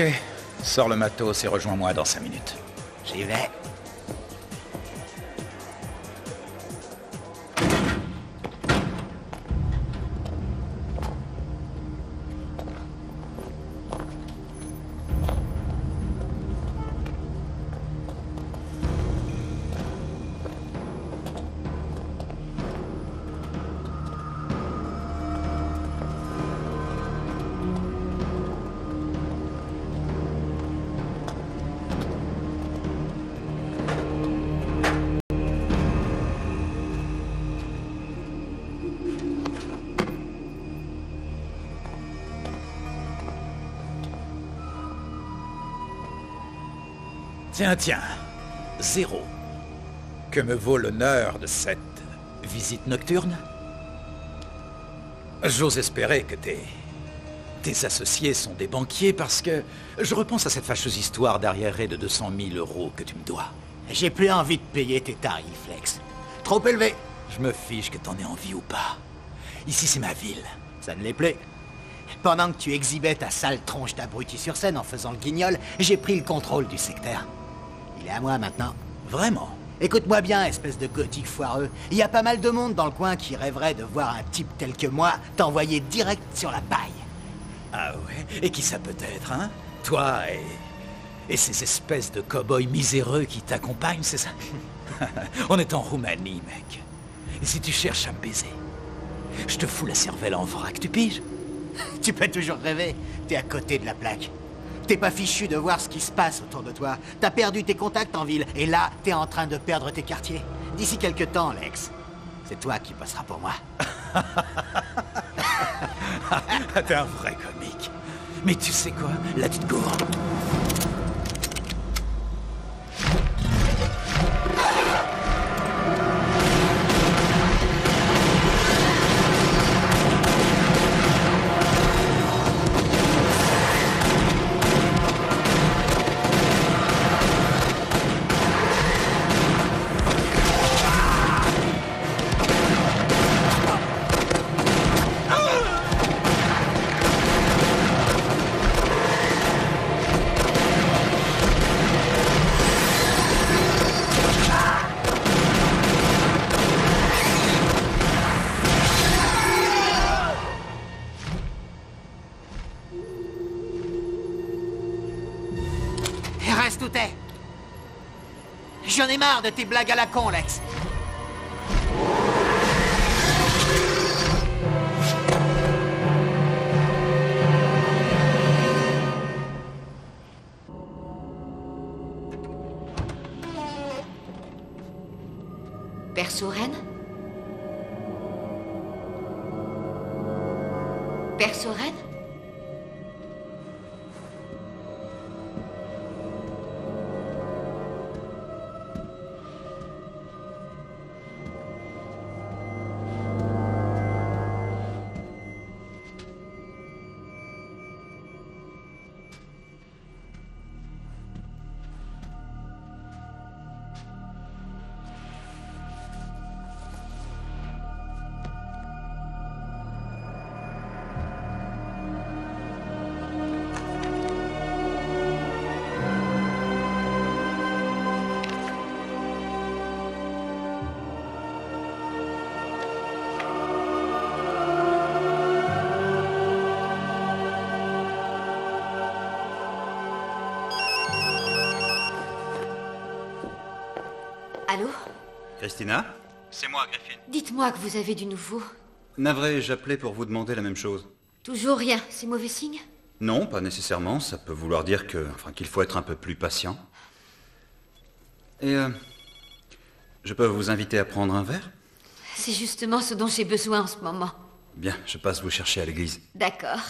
Sors le matos et rejoins-moi dans 5 minutes. J'y vais. Tiens. 0. Que me vaut l'honneur de cette visite nocturne? J'ose espérer que tes associés sont des banquiers parce que je repense à cette fâcheuse histoire d'arriéré de 200 000 € que tu me dois. J'ai plus envie de payer tes tarifs, Lex. Trop élevé. Je me fiche que t'en aies envie ou pas. Ici, c'est ma ville. Ça ne l'est plus. Pendant que tu exhibais ta sale tronche d'abruti sur scène en faisant le guignol, j'ai pris le contrôle du secteur. Il est à moi maintenant. Vraiment? Écoute-moi bien, espèce de gothique foireux. Il y a pas mal de monde dans le coin qui rêverait de voir un type tel que moi t'envoyer direct sur la paille. Ah ouais? Et qui ça peut être, hein? Toi et ces espèces de cow-boys miséreux qui t'accompagnent, c'est ça? On est en Roumanie, mec. Et si tu cherches à me baiser, je te fous la cervelle en vrac, tu piges? Tu peux toujours rêver. T'es à côté de la plaque. T'es pas fichu de voir ce qui se passe autour de toi. T'as perdu tes contacts en ville, et là, t'es en train de perdre tes quartiers. D'ici quelques temps, Lex, c'est toi qui passeras pour moi. T'es un vrai comique. Mais tu sais quoi? Là, tu te gourres. Reste où t'es. J'en ai marre de tes blagues à la con, Lex. Père Soren? Père Soren? Allô? Christina? C'est moi, Griffin. Dites-moi que vous avez du nouveau. Navré, j'appelais pour vous demander la même chose. Toujours rien, c'est mauvais signe? Non, pas nécessairement. Ça peut vouloir dire qu'il faut être un peu plus patient. Et je peux vous inviter à prendre un verre? C'est justement ce dont j'ai besoin en ce moment. Bien, je passe vous chercher à l'église. D'accord.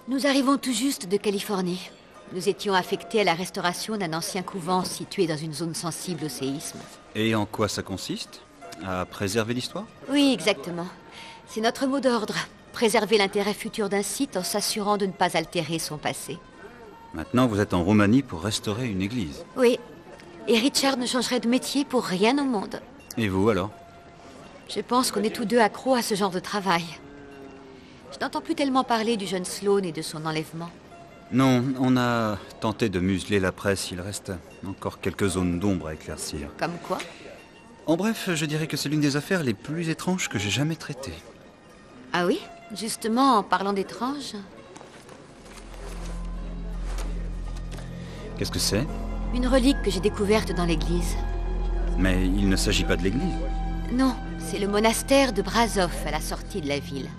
Nous arrivons tout juste de Californie. Nous étions affectés à la restauration d'un ancien couvent situé dans une zone sensible au séisme. Et en quoi ça consiste? À préserver l'histoire? Oui, exactement. C'est notre mot d'ordre. Préserver l'intérêt futur d'un site en s'assurant de ne pas altérer son passé. Maintenant, vous êtes en Roumanie pour restaurer une église. Oui. Et Richard ne changerait de métier pour rien au monde. Et vous, alors? Je pense qu'on est tous deux accros à ce genre de travail. Je n'entends plus tellement parler du jeune Sloan et de son enlèvement. Non, on a tenté de museler la presse. Il reste encore quelques zones d'ombre à éclaircir. Comme quoi? En bref, je dirais que c'est l'une des affaires les plus étranges que j'ai jamais traitées. Ah oui? Justement, en parlant d'étranges... Qu'est-ce que c'est? Une relique que j'ai découverte dans l'église. Mais il ne s'agit pas de l'église. Non, c'est le monastère de Brazov à la sortie de la ville.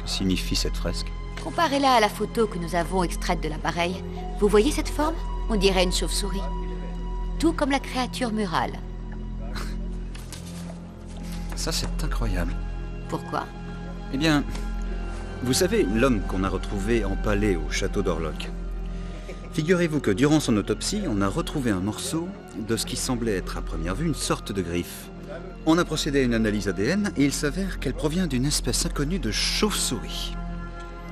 Que signifie cette fresque? Comparez-la à la photo que nous avons extraite de l'appareil. Vous voyez cette forme? On dirait une chauve-souris. Tout comme la créature murale. Ça, c'est incroyable. Pourquoi? Eh bien, vous savez, l'homme qu'on a retrouvé empalé au château d'Orlok. Figurez-vous que durant son autopsie, on a retrouvé un morceau de ce qui semblait être à première vue une sorte de griffe. On a procédé à une analyse ADN et il s'avère qu'elle provient d'une espèce inconnue de chauve-souris.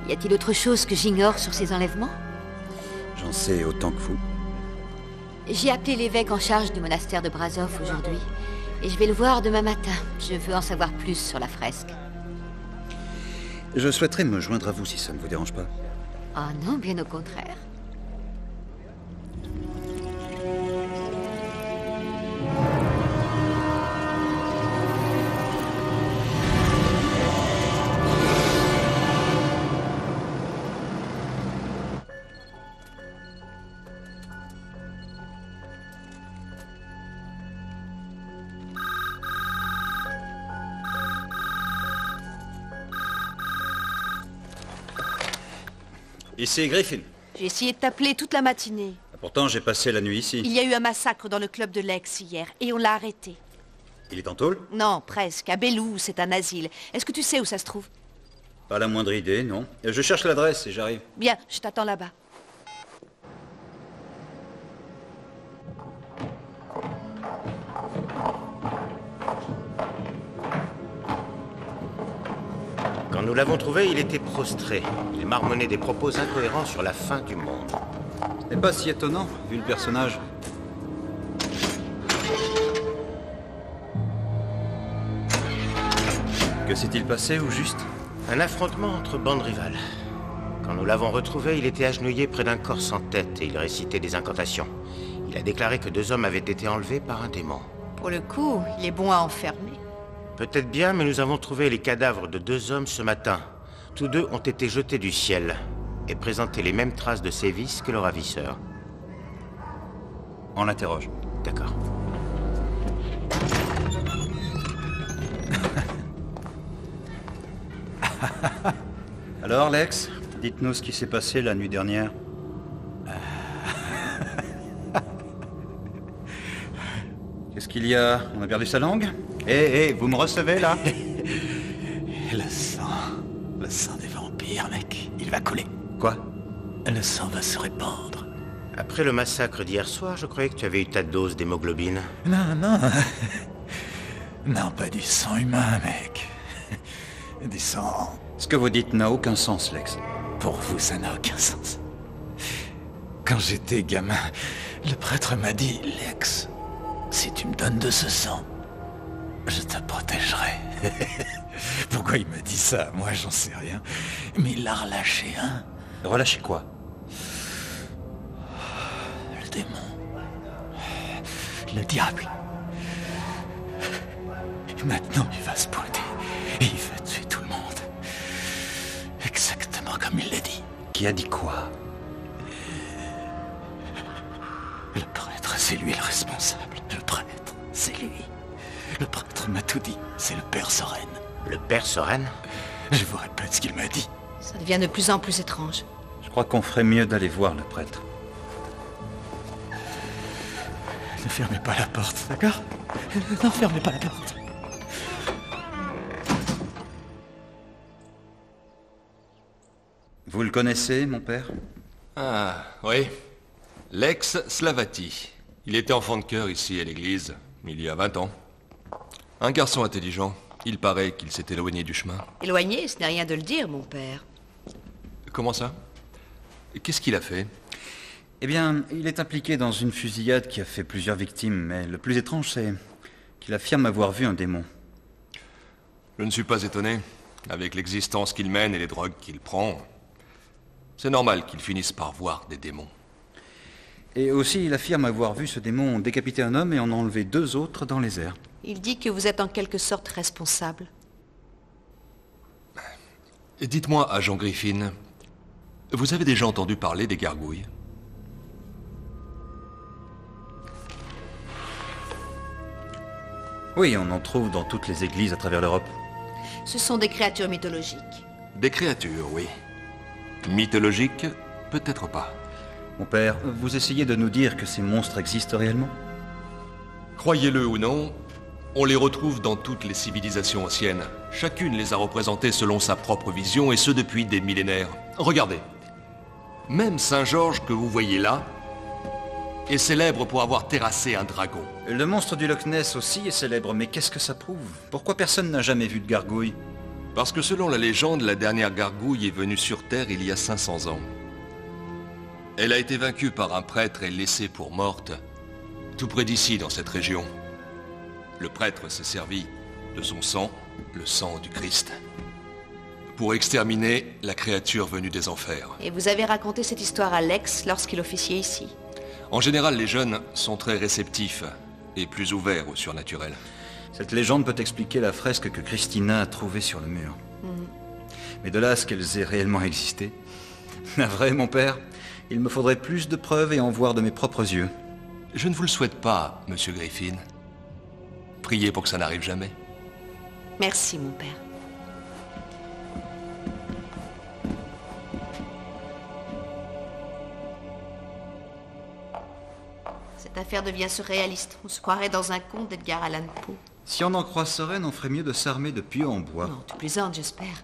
Y a-t-il autre chose que j'ignore sur ces enlèvements? J'en sais autant que vous. J'ai appelé l'évêque en charge du monastère de Brazov aujourd'hui. Et je vais le voir demain matin. Je veux en savoir plus sur la fresque. Je souhaiterais me joindre à vous si ça ne vous dérange pas. Oh non, bien au contraire. Ici Griffin. J'ai essayé de t'appeler toute la matinée. Pourtant, j'ai passé la nuit ici. Il y a eu un massacre dans le club de Lex hier, et on l'a arrêté. Il est en tôle? Non, presque. À Belou, c'est un asile. Est-ce que tu sais où ça se trouve? Pas la moindre idée, non. Je cherche l'adresse et j'arrive. Bien, je t'attends là-bas. Quand nous l'avons trouvé, il était prostré. Il marmonnait des propos incohérents sur la fin du monde. Ce n'est pas si étonnant, vu le personnage. Que s'est-il passé, au juste? Un affrontement entre bandes rivales. Quand nous l'avons retrouvé, il était agenouillé près d'un corps sans tête et il récitait des incantations. Il a déclaré que 2 hommes avaient été enlevés par un démon. Pour le coup, il est bon à enfermer. Peut-être bien, mais nous avons trouvé les cadavres de 2 hommes ce matin. Tous 2 ont été jetés du ciel et présentaient les mêmes traces de sévices que le ravisseur. On l'interroge. D'accord. Alors, Lex, dites-nous ce qui s'est passé la nuit dernière. Qu'est-ce qu'il y a? On a perdu sa langue? Eh, vous me recevez, là? Le sang des vampires, mec. Il va couler. Quoi? Le sang va se répandre. Après le massacre d'hier soir, je croyais que tu avais eu ta dose d'hémoglobine. Non, non. Non, pas du sang humain, mec. Du sang... Ce que vous dites n'a aucun sens, Lex. Pour vous, ça n'a aucun sens. Quand j'étais gamin, le prêtre m'a dit, Lex, si tu me donnes de ce sang, je te protégerai. Pourquoi il me dit ça? Moi, j'en sais rien. Mais il l'a relâché, hein. Relâché quoi? Le démon. Le diable. Et maintenant, il va se pointer. Et il va tuer tout le monde. Exactement comme il l'a dit. Qui a dit quoi? Le prêtre, c'est lui le responsable. Le prêtre, c'est lui. Le prêtre m'a tout dit. C'est le père Soren. Le père Soren? Je vous répète ce qu'il m'a dit. Ça devient de plus en plus étrange. Je crois qu'on ferait mieux d'aller voir le prêtre. Ne fermez pas la porte, d'accord? Non, fermez pas la porte. Vous le connaissez, mon père? Ah, oui. Lex Slavati. Il était enfant de cœur ici à l'église, il y a 20 ans. Un garçon intelligent. Il paraît qu'il s'est éloigné du chemin. Éloigné, ce n'est rien de le dire, mon père. Comment ça? Qu'est-ce qu'il a fait? Eh bien, il est impliqué dans une fusillade qui a fait plusieurs victimes, mais le plus étrange, c'est qu'il affirme avoir vu un démon. Je ne suis pas étonné. Avec l'existence qu'il mène et les drogues qu'il prend, c'est normal qu'il finisse par voir des démons. Et aussi, il affirme avoir vu ce démon décapiter un homme et en enlever 2 autres dans les airs. Il dit que vous êtes en quelque sorte responsable. Dites-moi, agent Griffin, vous avez déjà entendu parler des gargouilles? Oui, on en trouve dans toutes les églises à travers l'Europe. Ce sont des créatures mythologiques. Des créatures, oui. Mythologiques, peut-être pas. Mon père, vous essayez de nous dire que ces monstres existent réellement? Croyez-le ou non, on les retrouve dans toutes les civilisations anciennes. Chacune les a représentés selon sa propre vision, et ce depuis des millénaires. Regardez. Même Saint-Georges que vous voyez là est célèbre pour avoir terrassé un dragon. Le monstre du Loch Ness aussi est célèbre, mais qu'est-ce que ça prouve? Pourquoi personne n'a jamais vu de gargouille? Parce que selon la légende, la dernière gargouille est venue sur Terre il y a 500 ans. Elle a été vaincue par un prêtre et laissée pour morte, tout près d'ici, dans cette région. Le prêtre s'est servi de son sang, le sang du Christ, pour exterminer la créature venue des enfers. Et vous avez raconté cette histoire à Lex lorsqu'il officiait ici? En général, les jeunes sont très réceptifs et plus ouverts au surnaturel. Cette légende peut expliquer la fresque que Christina a trouvée sur le mur. Mais de là à ce qu'elles aient réellement existé... Navré, mon père, il me faudrait plus de preuves et en voir de mes propres yeux. Je ne vous le souhaite pas, monsieur Griffin. Priez pour que ça n'arrive jamais. Merci, mon père. Cette affaire devient surréaliste. On se croirait dans un conte d'Edgar Allan Poe. Si on en croit Soren, on ferait mieux de s'armer de pieux en bois. Non, tu plaisantes, j'espère.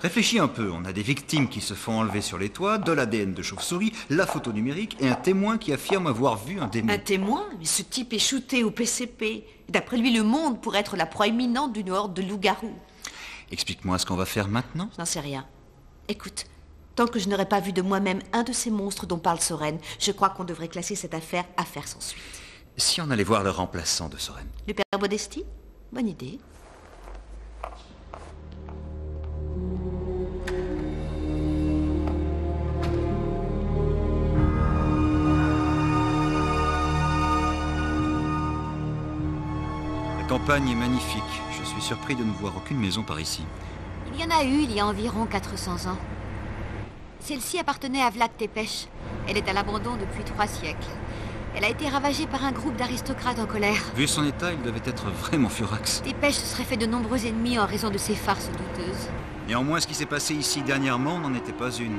Réfléchis un peu, on a des victimes qui se font enlever sur les toits, de l'ADN de chauve-souris, la photo numérique et un témoin qui affirme avoir vu un démon. Un témoin? Mais ce type est shooté au PCP. D'après lui, le monde pourrait être la proie imminente d'une horde de loups-garous. Explique-moi ce qu'on va faire maintenant. Je n'en sais rien. Écoute, tant que je n'aurai pas vu de moi-même un de ces monstres dont parle Soren, je crois qu'on devrait classer cette affaire sans suite. Si on allait voir le remplaçant de Soren? Le père Modesti? Bonne idée. La campagne est magnifique. Je suis surpris de ne voir aucune maison par ici. Il y en a eu il y a environ 400 ans. Celle-ci appartenait à Vlad Tepes. Elle est à l'abandon depuis 3 siècles. Elle a été ravagée par un groupe d'aristocrates en colère. Vu son état, il devait être vraiment furax. Tepes se serait fait de nombreux ennemis en raison de ses farces douteuses. Néanmoins, ce qui s'est passé ici dernièrement n'en était pas une.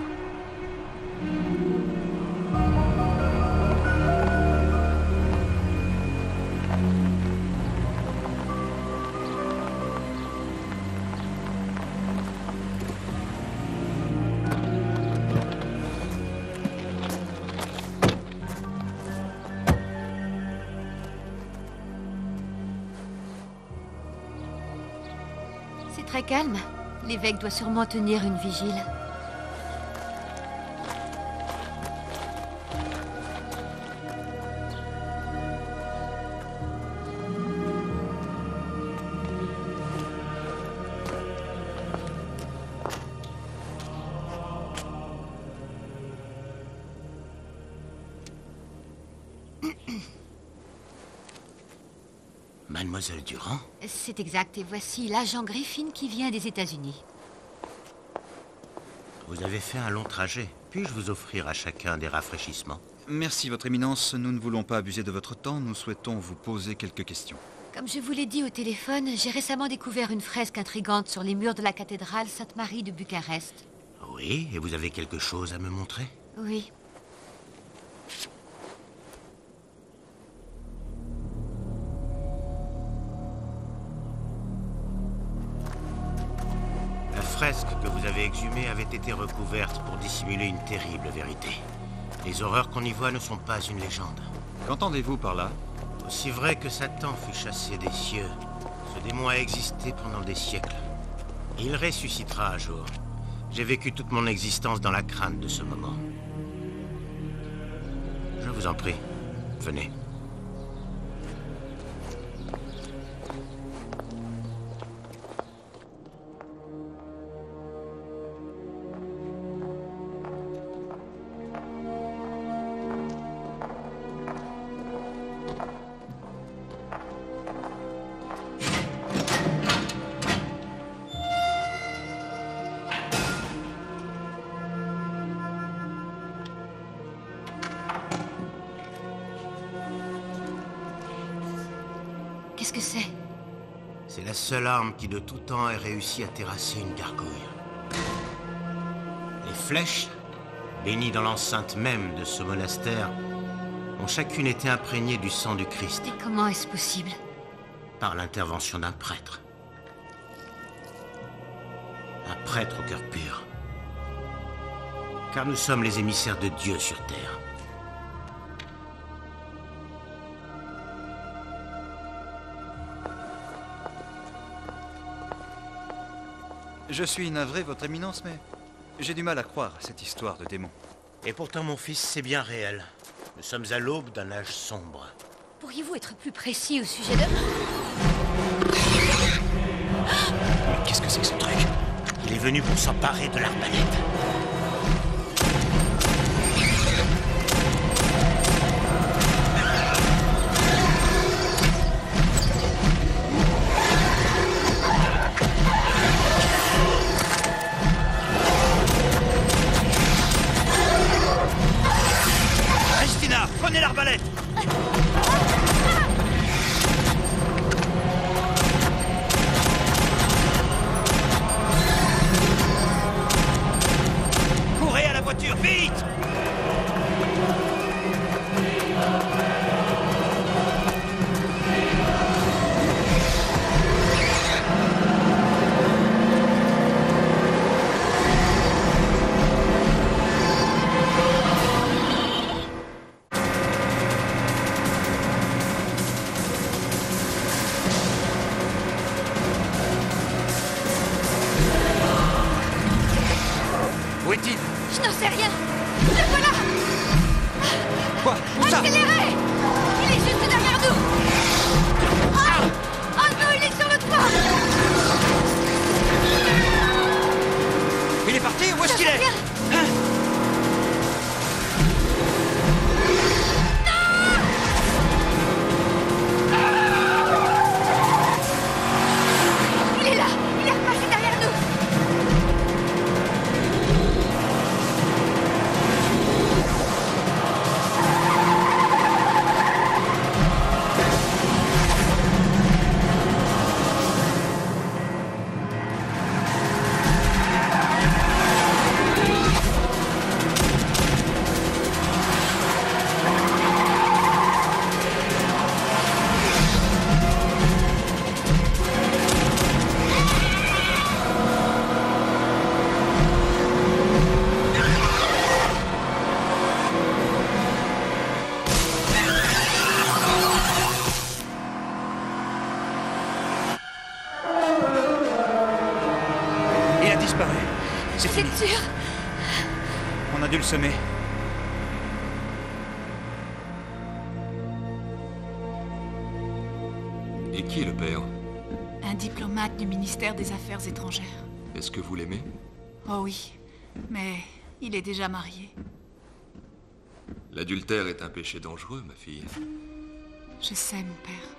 C'est très calme. L'évêque doit sûrement tenir une vigile. Mademoiselle Durand? C'est exact, et voici l'agent Griffin qui vient des États-Unis. Vous avez fait un long trajet. Puis-je vous offrir à chacun des rafraîchissements? Merci, Votre Éminence. Nous ne voulons pas abuser de votre temps. Nous souhaitons vous poser quelques questions. Comme je vous l'ai dit au téléphone, j'ai récemment découvert une fresque intrigante sur les murs de la cathédrale Sainte-Marie de Bucarest. Oui, et vous avez quelque chose à me montrer? Oui. La fresque que vous avez exhumée avait été recouverte pour dissimuler une terrible vérité. Les horreurs qu'on y voit ne sont pas une légende. Qu'entendez-vous par là? Aussi vrai que Satan fut chassé des cieux, ce démon a existé pendant des siècles. Il ressuscitera un jour. J'ai vécu toute mon existence dans la crainte de ce moment. Je vous en prie, venez. Qu'est-ce que c'est? C'est la seule arme qui de tout temps ait réussi à terrasser une gargouille. Les flèches, bénies dans l'enceinte même de ce monastère, ont chacune été imprégnées du sang du Christ. Et comment est-ce possible? Par l'intervention d'un prêtre. Un prêtre au cœur pur. Car nous sommes les émissaires de Dieu sur terre. Je suis navré, votre éminence, mais j'ai du mal à croire à cette histoire de démon. Et pourtant, mon fils, c'est bien réel. Nous sommes à l'aube d'un âge sombre. Pourriez-vous être plus précis au sujet de... Mais qu'est-ce que c'est que ce truc? Il est venu pour s'emparer de l'arbalète. Prenez l'arbalète! Courez à la voiture, vite! Où est-il? Je n'en sais rien. Le voilà. Quoi? Où ça? Accélérez! Il est juste derrière nous. Oh, oh non, il est sur le toit. Il est parti? Où est-ce qu'il est? Hein? Il est là. Il est repassé derrière nous. Il a disparu. C'est fini. C'est sûr. On a dû le semer. Et qui est le père? Un diplomate du ministère des Affaires étrangères. Est-ce que vous l'aimez? Oh oui, mais il est déjà marié. L'adultère est un péché dangereux, ma fille. Je sais, mon père.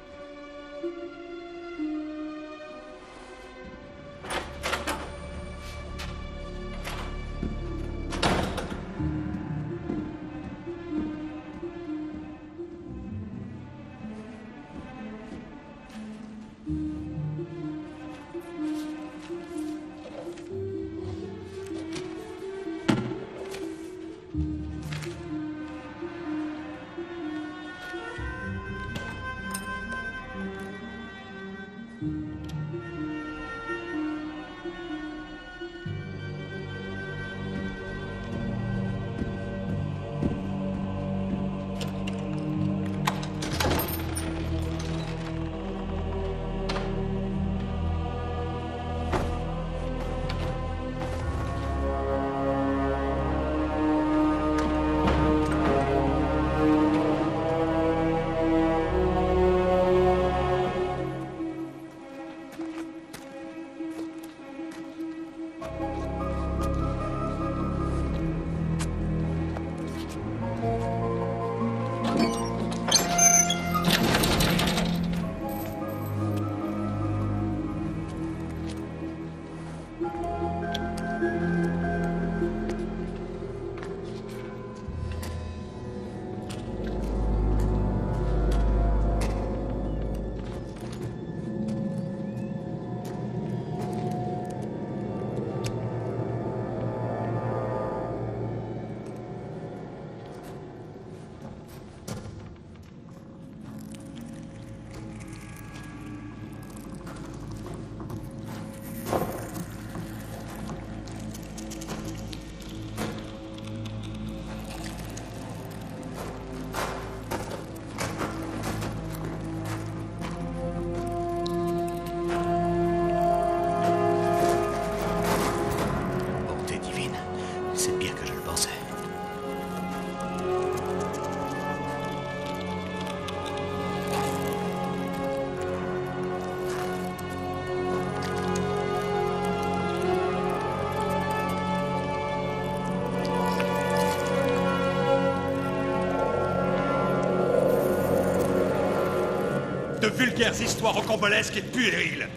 de vulgaires histoires rocambolesques et puériles.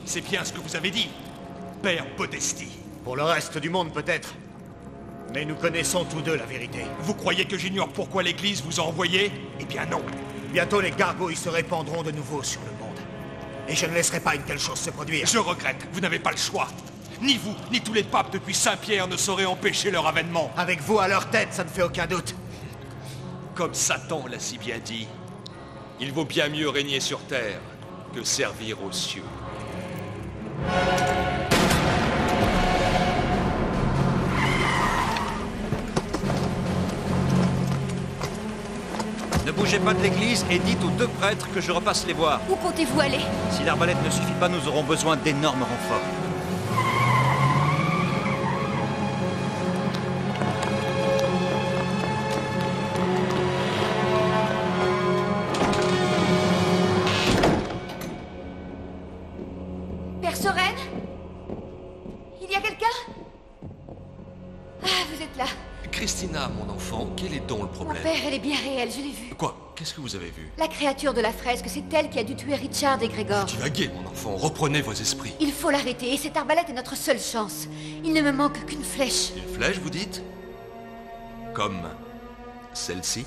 C'est bien ce que vous avez dit, Père Podesti. Pour le reste du monde, peut-être. Mais nous connaissons tous deux la vérité. Vous croyez que j'ignore pourquoi l'Église vous a envoyé? Eh bien non. Bientôt, les gargouilles se répandront de nouveau sur le monde. Et je ne laisserai pas une telle chose se produire. Je regrette, vous n'avez pas le choix. Ni vous, ni tous les papes depuis Saint-Pierre ne sauraient empêcher leur avènement. Avec vous à leur tête, ça ne fait aucun doute. Comme Satan l'a si bien dit, il vaut bien mieux régner sur terre que servir aux cieux. Ne bougez pas de l'église et dites aux 2 prêtres que je repasse les voir. Où comptez-vous aller? Si l'arbalète ne suffit pas, nous aurons besoin d'énormes renforts. Père Soren? Il y a quelqu'un? Ah, vous êtes là. Christina, mon enfant, quel est donc le Mon problème? père, elle est bien réelle, je l'ai vue. Quoi? Qu'est-ce que vous avez vu? La créature de la fresque, c'est elle qui a dû tuer Richard et Grégor. Divaguez, mon enfant, reprenez vos esprits. Il faut l'arrêter, et cette arbalète est notre seule chance. Il ne me manque qu'une flèche. Une flèche, vous dites? Comme celle-ci?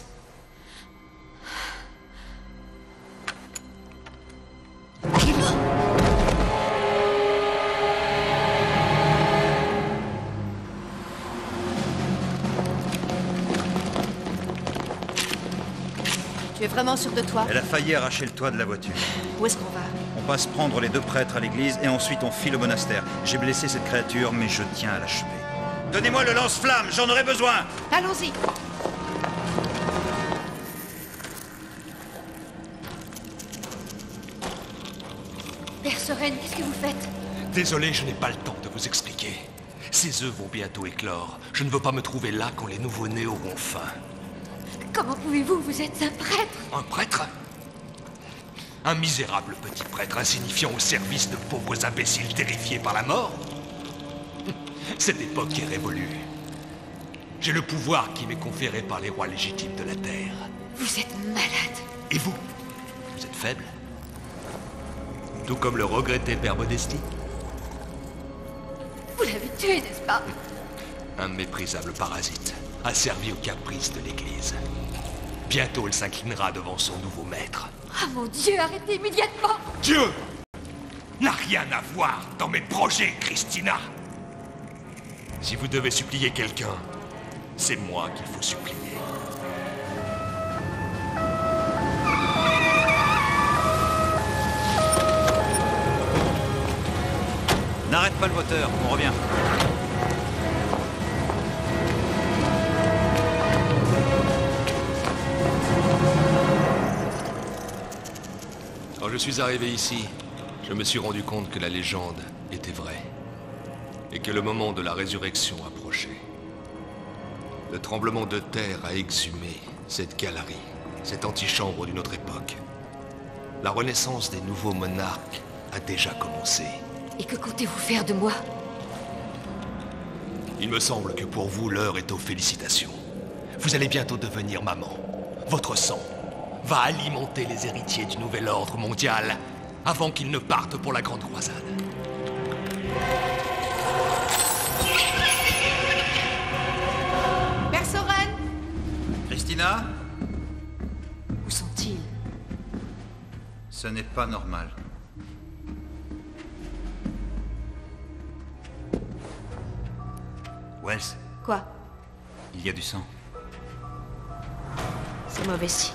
Tu es vraiment sûr de toi? Elle a failli arracher le toit de la voiture. Où est-ce qu'on va? On passe prendre les 2 prêtres à l'église et ensuite on file au monastère. J'ai blessé cette créature, mais je tiens à l'achever. Donnez-moi le lance-flamme, j'en aurai besoin. Allons-y. Père Soren, qu'est-ce que vous faites? Désolé, je n'ai pas le temps de vous expliquer. Ces œufs vont bientôt éclore. Je ne veux pas me trouver là quand les nouveau-nés auront faim. Comment pouvez-vous? Vous êtes un prêtre. Un prêtre? Un misérable petit prêtre insignifiant au service de pauvres imbéciles terrifiés par la mort? Cette époque est révolue. J'ai le pouvoir qui m'est conféré par les rois légitimes de la Terre. Vous êtes malade. Et vous? Vous êtes faible? Tout comme le regretté Père Modesti? Vous l'avez tué, n'est-ce pas? Un méprisable parasite, asservi aux caprices de l'Église. Bientôt, il s'inclinera devant son nouveau maître. Ah mon Dieu, arrêtez immédiatement! Dieu n'a rien à voir dans mes projets, Christina. Si vous devez supplier quelqu'un, c'est moi qu'il faut supplier. N'arrête pas le moteur, on revient. Quand je suis arrivé ici, je me suis rendu compte que la légende était vraie. Et que le moment de la résurrection approchait. Le tremblement de terre a exhumé cette galerie, cette antichambre d'une autre époque. La renaissance des nouveaux monarques a déjà commencé. Et que comptez-vous faire de moi? Il me semble que pour vous, l'heure est aux félicitations. Vous allez bientôt devenir maman. Votre sang va alimenter les héritiers du nouvel ordre mondial avant qu'ils ne partent pour la grande croisade. Père Soren! Christina? Où sont-ils? Ce n'est pas normal. Wells, Quoi? il y a du sang. C'est mauvais signe.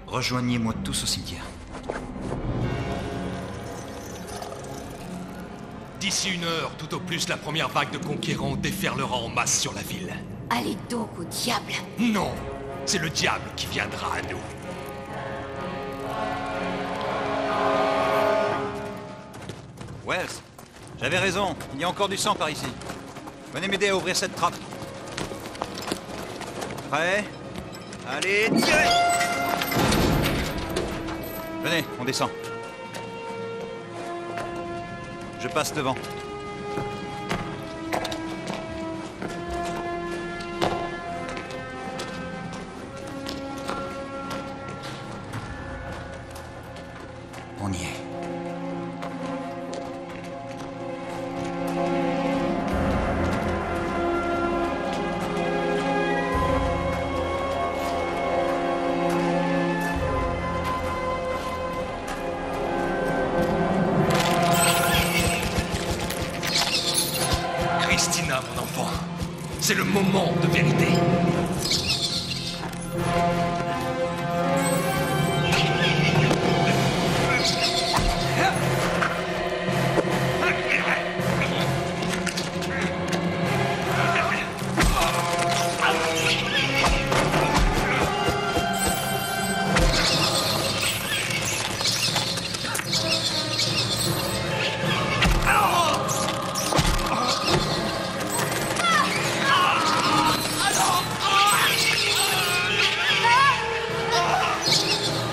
Rejoignez-moi tous au cimetière. D'ici 1 heure, tout au plus, la première vague de conquérants déferlera en masse sur la ville. Allez donc au diable! Non, c'est le diable qui viendra à nous. Wells, j'avais raison, il y a encore du sang par ici. Venez m'aider à ouvrir cette trappe. Prêt? Allez, tirez! Venez, on descend. Je passe devant. Christina, mon enfant. C'est le moment de vérité.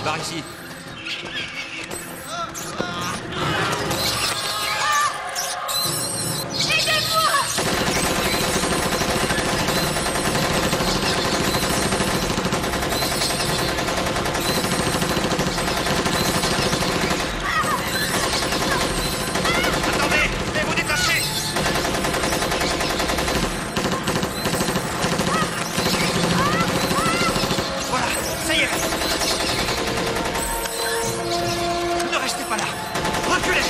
Par ici. Attendez, et vous détachez. Voilà, ça y est. Ne restez pas là. Reculez.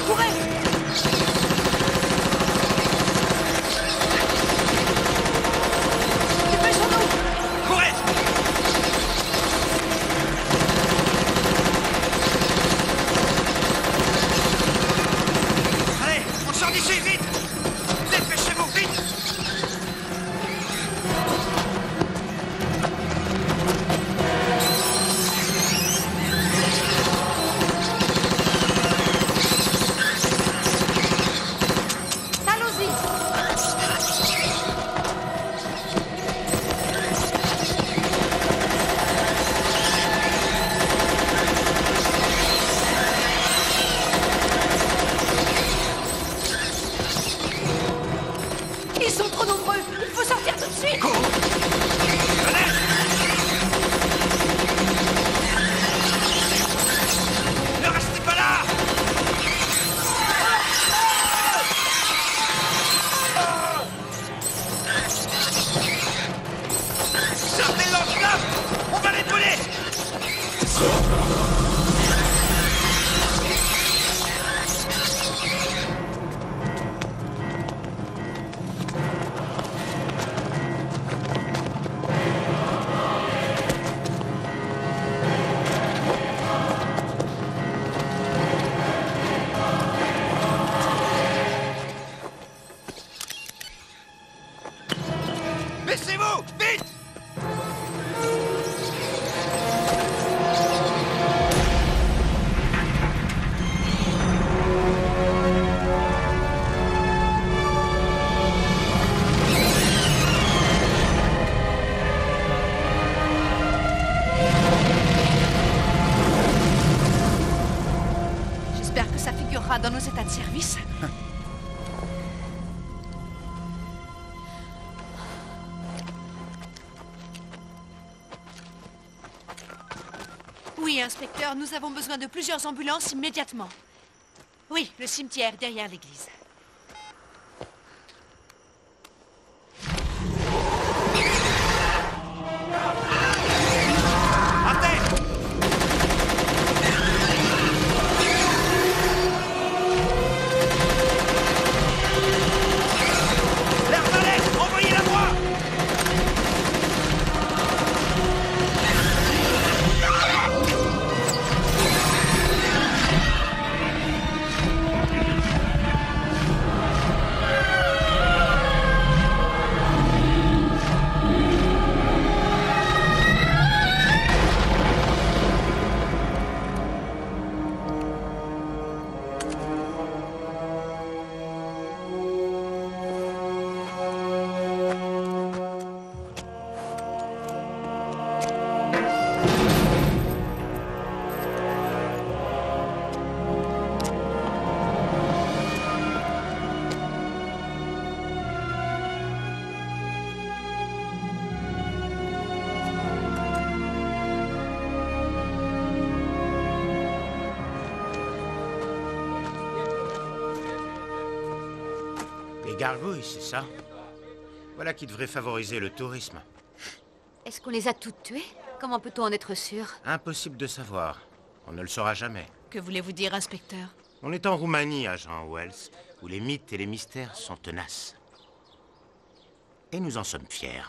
Courez. Dépêchons-nous. Courez. Allez, on sort d'ici, vite. Dépêchez-vous, vite. Ils sont trop nombreux. Il faut sortir tout de suite. Ne restez pas là. Sortez le lance-flamme. On va les brûler. Baissez-vous, vite. J'espère que ça figurera dans nos états de service. Oui, inspecteur, nous avons besoin de plusieurs ambulances immédiatement. Oui, le cimetière derrière l'église. Envoyez-la-moi. gargouilles, c'est ça? Voilà qui devrait favoriser le tourisme. Est-ce qu'on les a toutes tuées? Comment peut-on en être sûr? Impossible de savoir. On ne le saura jamais. Que voulez-vous dire, inspecteur? On est en Roumanie, agent Wells, où les mythes et les mystères sont tenaces. Et nous en sommes fiers.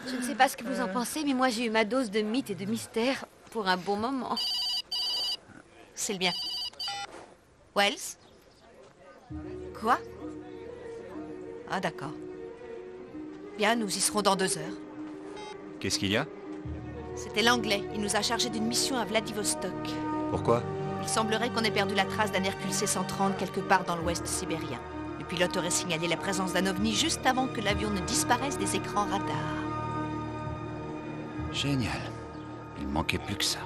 Je ne sais pas ce que vous en pensez, mais moi j'ai eu ma dose de mythe et de mystère pour un bon moment. C'est le bien. Wells? Quoi? Ah, d'accord. Bien, nous y serons dans 2 heures. Qu'est-ce qu'il y a? C'était l'anglais. Il nous a chargés d'une mission à Vladivostok. Pourquoi? Il semblerait qu'on ait perdu la trace d'un Hercule C-130 quelque part dans l'ouest sibérien. Le pilote aurait signalé la présence d'un ovni juste avant que l'avion ne disparaisse des écrans radars. Génial. Il manquait plus que ça.